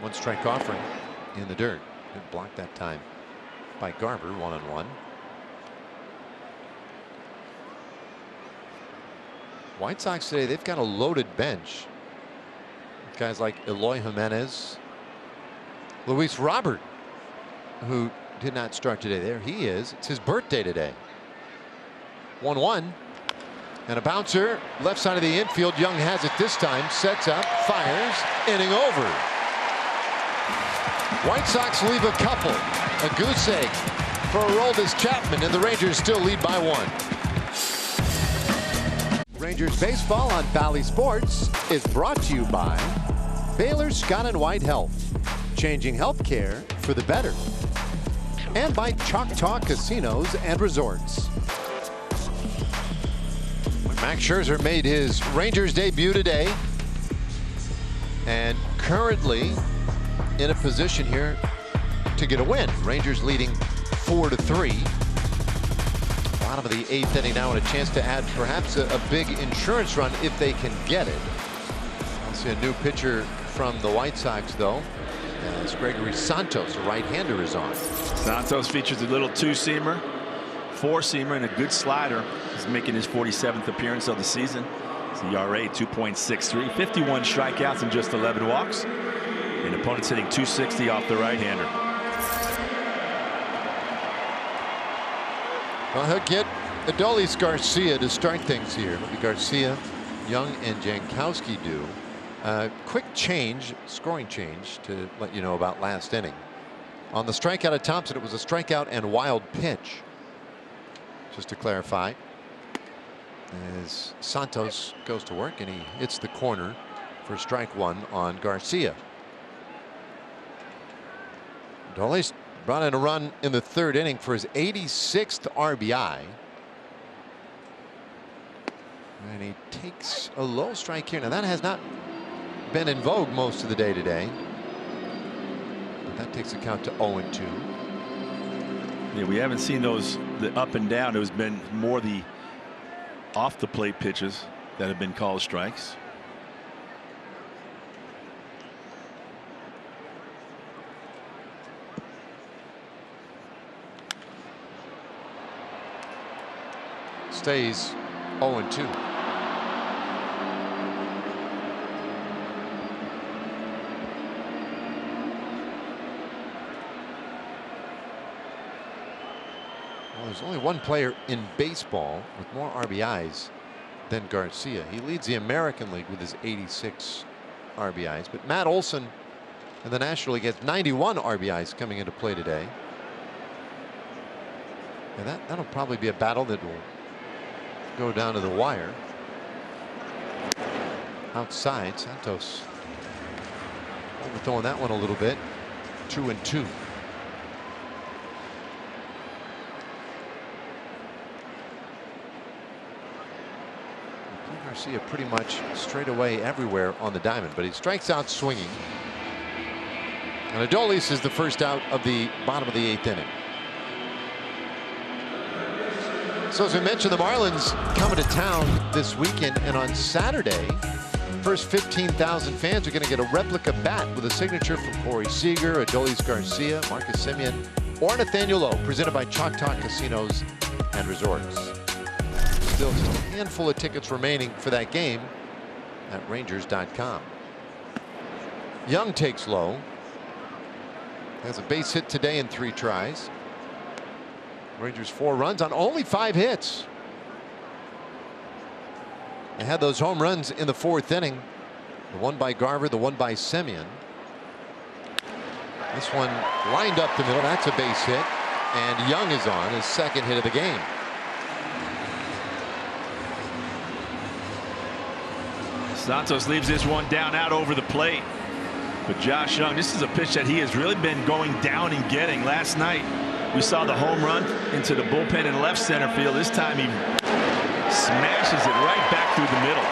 One strike offering in the dirt. Good block that time by Garver. 1-1. White Sox today, they've got a loaded bench. Guys like Eloy Jimenez, Luis Robert, who did not start today. There he is. It's his birthday today. 1-1. And a bouncer left side of the infield. Young has it this time. Sets up, fires, inning over. White Sox leave a couple. A goose egg for Aroldis Chapman, and the Rangers still lead by 1. Rangers baseball on Bally Sports is brought to you by Baylor Scott & White Health, changing healthcare for the better. And by Choctaw Casinos and Resorts. Max Scherzer made his Rangers debut today, and currently in a position here to get a win. Rangers leading 4-3. Bottom of the 8th inning now, and a chance to add perhaps a big insurance run if they can get it. I'll see a new pitcher from the White Sox though, as Gregory Santos, a right-hander, is on. Santos features a little two-seamer, four-seamer, and a good slider. He's making his 47th appearance of the season. His ERA 2.63, 51 strikeouts and just 11 walks. And opponents hitting 260 off the right-hander. Well, he'll get Adolis Garcia to start things here. It'll be Garcia, Young, and Jankowski do. Quick change, scoring change to let you know about last inning. On the strikeout of Thompson, it was a strikeout and wild pitch. Just to clarify, as Santos goes to work and he hits the corner for strike one on Garcia. Adolis brought in a run in the third inning for his 86th RBI. And he takes a low strike here. Now that has not been in vogue most of the day today. But that takes the count to 0-2. Yeah, we haven't seen those the up and down. It has been more the off the plate pitches that have been called strikes. Stays 0-2. Well, there's only one player in baseball with more RBIs than Garcia. He leads the American League with his 86 RBIs, but Matt Olson in the National League has 91 RBIs coming into play today. And that'll probably be a battle that will go down to the wire. Outside, Santos overthrowing that one a little bit. 2-2. Garcia pretty much straight away everywhere on the diamond, but he strikes out swinging. And Adolis is the first out of the bottom of the 8th inning. So as we mentioned, the Marlins coming to town this weekend, and on Saturday, first 15,000 fans are going to get a replica bat with a signature from Corey Seager, Adolis Garcia, Marcus Semien, or Nathaniel Lowe, presented by Choctaw Casinos and Resorts. Still just a handful of tickets remaining for that game at Rangers.com. Young takes low. Has a base hit today in 3 tries. Rangers 4 runs on only 5 hits. They had those home runs in the 4th inning. The one by Garver, the one by Semien. This one lined up the middle. That's a base hit. And Young is on his 2nd hit of the game. Santos leaves this one down out over the plate. But Josh Young, this is a pitch that he has really been going down and getting. Last night, we saw the home run into the bullpen in left center field. This time he smashes it right back through the middle.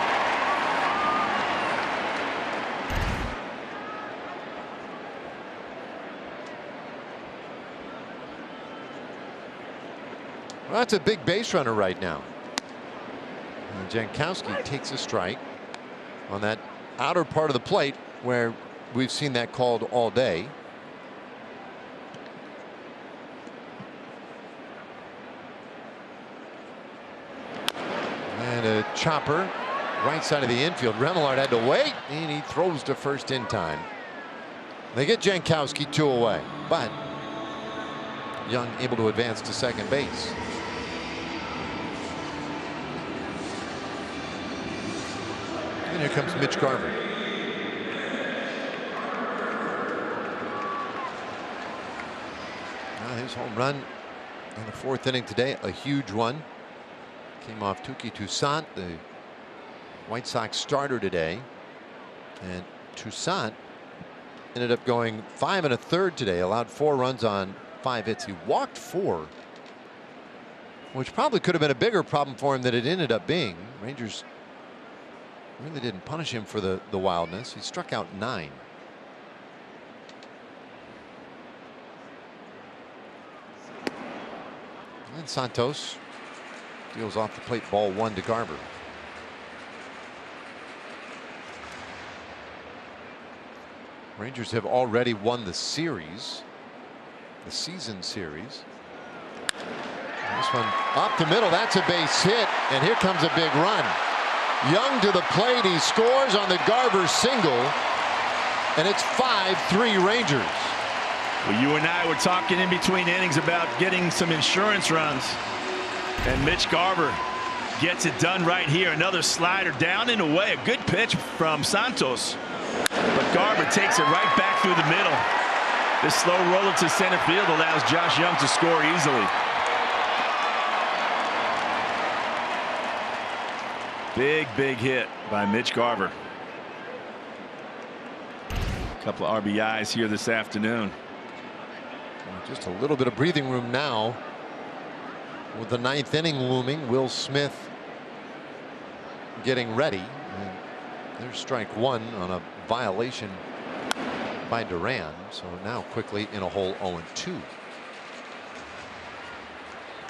Well, that's a big base runner right now. And Jankowski takes a strike on that outer part of the plate where we've seen that called all day. And a chopper right side of the infield. Remillard had to wait, and he throws to first in time. They get Jankowski 2 away, but Young able to advance to second base. And here comes Mitch Garver. His home run in the 4th inning today, a huge one. Came off Touki Toussaint, the White Sox starter today. And Toussaint ended up going 5 1/3 today, allowed 4 runs on 5 hits. He walked 4, which probably could have been a bigger problem for him than it ended up being. Rangers really didn't punish him for the wildness. He struck out 9. And Santos deals off the plate, ball 1 to Garver. Rangers have already won the series, the season series. This one up the middle, that's a base hit, and here comes a big run. Young to the plate, he scores on the Garver single, and it's 5-3 Rangers. Well, you and I were talking in between innings about getting some insurance runs, and Mitch Garver gets it done right here. Another slider down and away, a good pitch from Santos, but Garver takes it right back through the middle. This slow roller to center field allows Josh Young to score easily. Big hit by Mitch Garver. A couple of RBIs here this afternoon. Just a little bit of breathing room now with the 9th inning looming. Will Smith getting ready. And there's strike one on a violation by Duran. So now quickly in a hole 0-2.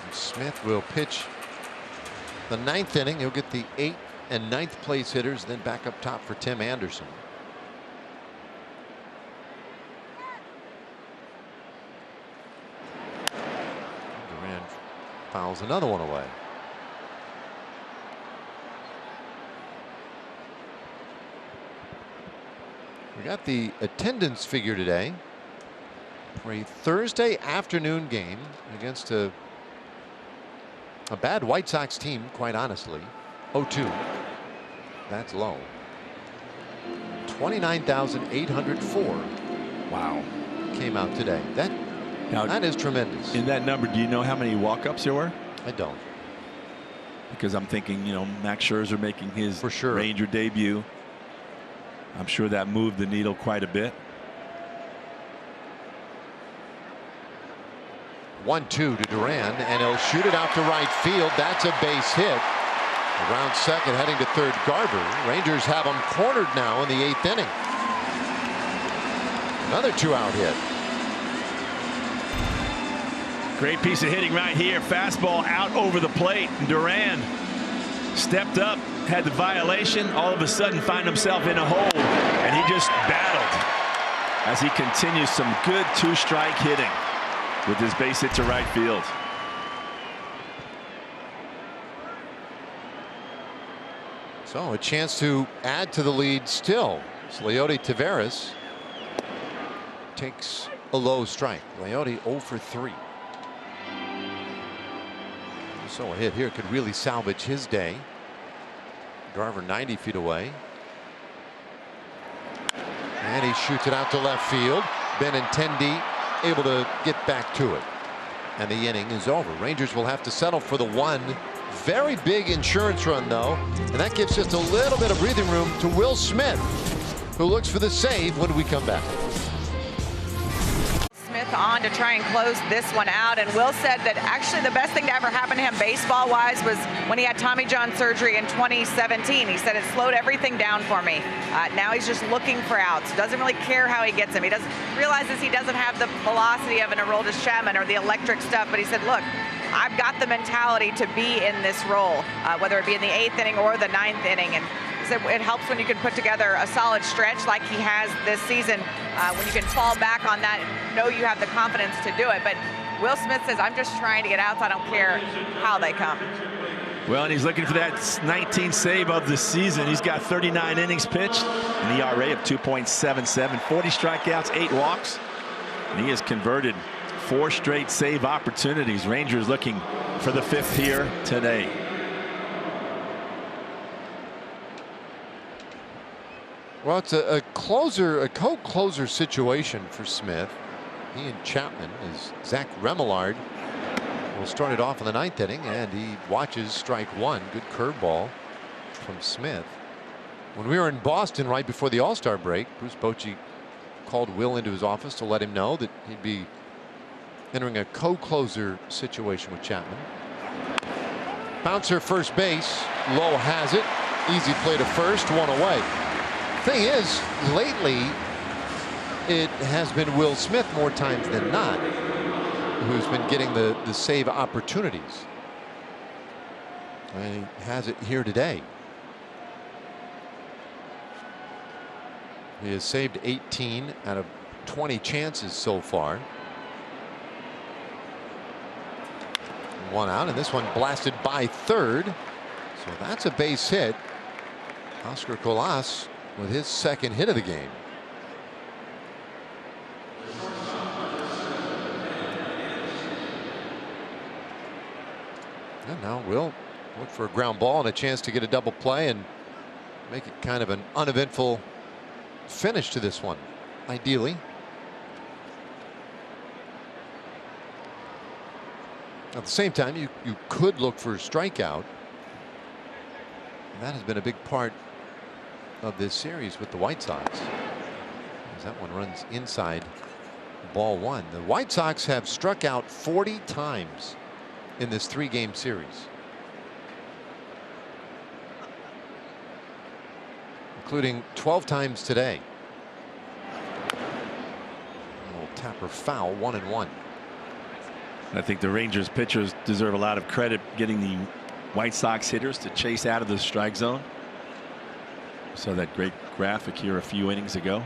And Smith will pitch the 9th inning. He'll get the 8th and 9th place hitters, then back up top for Tim Anderson. Duran fouls another one away. We got the attendance figure today for a Thursday afternoon game against a bad White Sox team, quite honestly. 0-2. That's low. 29,804. Wow. Came out today. That is tremendous. In that number, do you know how many walk-ups there were? I don't. Because I'm thinking, Max Scherzer making his for sure Ranger debut. I'm sure that moved the needle quite a bit. 1-2 to Duran, and he'll shoot it out to right field. That's a base hit. Around second, heading to third, Garver. Rangers have him cornered now in the 8th inning. Another 2-out hit. Great piece of hitting right here. Fastball out over the plate. Duran stepped up, had the violation, all of a sudden find himself in a hole, and he just battled as he continues some good 2-strike hitting with his base hit to right field. So a chance to add to the lead still. Leody Taveras takes a low strike. Leody 0 for 3. So a hit here could really salvage his day. Garver 90 feet away. And he shoots it out to left field. Benintendi able to get back to it. And the inning is over. Rangers will have to settle for the one very big insurance run, though. And that gives just a little bit of breathing room to Will Smith, who looks for the save when we come back. Smith on to try and close this one out, and Will said that actually the best thing to ever happen to him baseball wise was when he had Tommy John surgery in 2017. He said it slowed everything down for me. Now he's just looking for outs. Doesn't really care how he gets them. He doesn't realizes he doesn't have the velocity of an Aroldis Chapman or the electric stuff, but he said, look, I've got the mentality to be in this role, whether it be in the 8th inning or the 9th inning. And he said it helps when you can put together a solid stretch like he has this season, when you can fall back on that and know you have the confidence to do it. But Will Smith says, I'm just trying to get outs. I don't care how they come. Well, and he's looking for that 19th save of the season. He's got 39 innings pitched, an ERA of 2.77, 40 strikeouts, 8 walks, and he has converted 4 straight save opportunities. Rangers looking for the 5th here today. Well, it's a co-closer situation for Smith. He and Chapman, as Zach Remillard will start it off in the 9th inning, and he watches strike one. Good curveball from Smith. When we were in Boston right before the All-Star break, Bruce Bochy called Will into his office to let him know that he'd be entering a co-closer situation with Chapman. Bouncer first base. Lowe has it. Easy play to first. One away. Thing is, lately it has been Will Smith more times than not who's been getting the save opportunities. And he has it here today. He has saved 18 out of 20 chances so far. One out, and this one blasted by third. So that's a base hit. Oscar Colas with his second hit of the game. And now we'll look for a ground ball and a chance to get a double play and make it kind of an uneventful finish to this one, ideally. At the same time, you could look for a strikeout. And that has been a big part of this series with the White Sox, as that one runs inside ball one. The White Sox have struck out 40 times in this 3-game series, including 12 times today. A little tapper foul, 1-1. I think the Rangers pitchers deserve a lot of credit getting the White Sox hitters to chase out of the strike zone. Saw that great graphic here a few innings ago.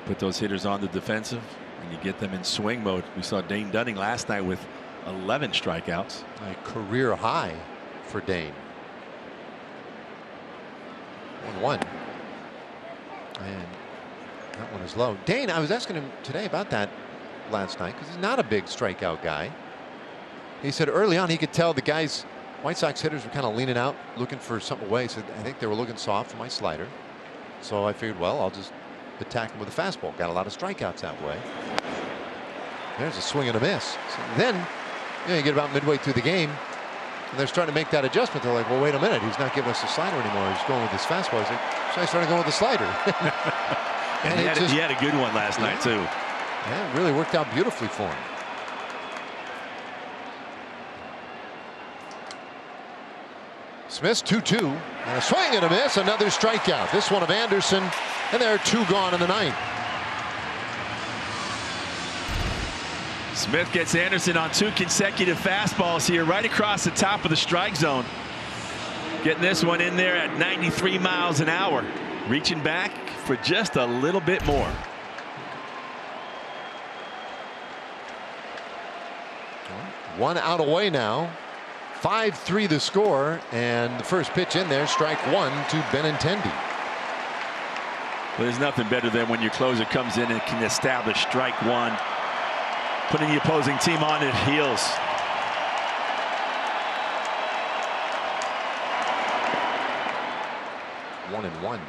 Put those hitters on the defensive and you get them in swing mode. We saw Dane Dunning last night with 11 strikeouts. A career high for Dane. 1-1. And that one is low. Dane, I was asking him today about that last night because he's not a big strikeout guy. He said early on he could tell the guys, White Sox hitters, were kind of leaning out looking for something away. He said, I think they were looking soft for my slider. So I figured, well, I'll just attack him with a fastball. Got a lot of strikeouts that way. There's a swing and a miss. So then you get about midway through the game and they're starting to make that adjustment. They're like, well, wait a minute, he's not giving us the slider anymore. He's going with his fastball. He's like, so I started going with the slider. And he had a good one last night too. Yeah, it really worked out beautifully for him. Smith's 2-2 and a swing and a miss, another strikeout. This one of Anderson, and there are 2 gone in the ninth. Smith gets Anderson on 2 consecutive fastballs here right across the top of the strike zone. Getting this one in there at 93 miles an hour. Reaching back for just a little bit more. One out away now. 5-3 the score, and the first pitch in there, strike one to Benintendi. Well, there's nothing better than when your closer comes in and can establish strike one, putting the opposing team on its heels. One and one.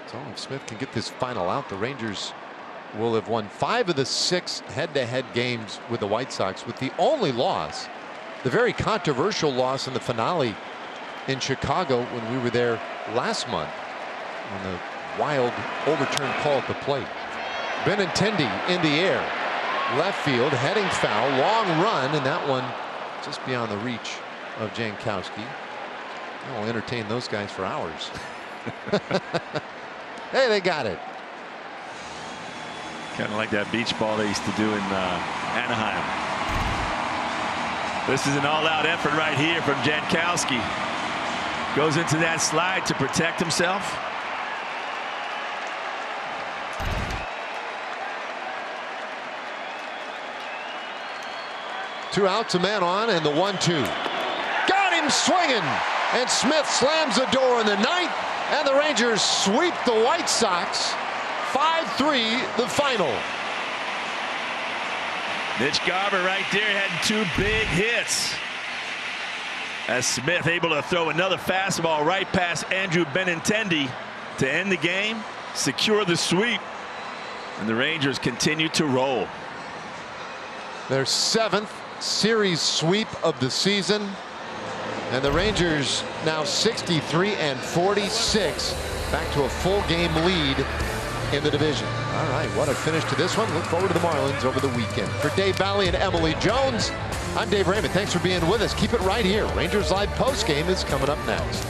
So if Smith can get this final out, the Rangers will have won 5 of the 6 head-to-head games with the White Sox, with the only loss, the very controversial loss in the finale in Chicago when we were there last month on the wild overturned call at the plate. Benintendi in the air, left field, heading foul, long run, and that one just beyond the reach of Jankowski. I'll entertain those guys for hours. Hey, they got it. Kind of like that beach ball they used to do in Anaheim. This is an all-out effort right here from Jankowski. Goes into that slide to protect himself. Two outs, a man on, and the 1-2. Got him swinging, and Smith slams the door in the ninth, and the Rangers sweep the White Sox. 5-3 the final. Mitch Garver right there had 2 big hits. As Smith able to throw another fastball right past Andrew Benintendi to end the game, secure the sweep, and the Rangers continue to roll. Their 7th series sweep of the season, and the Rangers now 63-46, back to a full game lead in the division. All right, what a finish to this one. Look forward to the Marlins over the weekend. For Dave Valley and Emily Jones, I'm Dave Raymond. Thanks for being with us. Keep it right here. Rangers Live postgame is coming up next.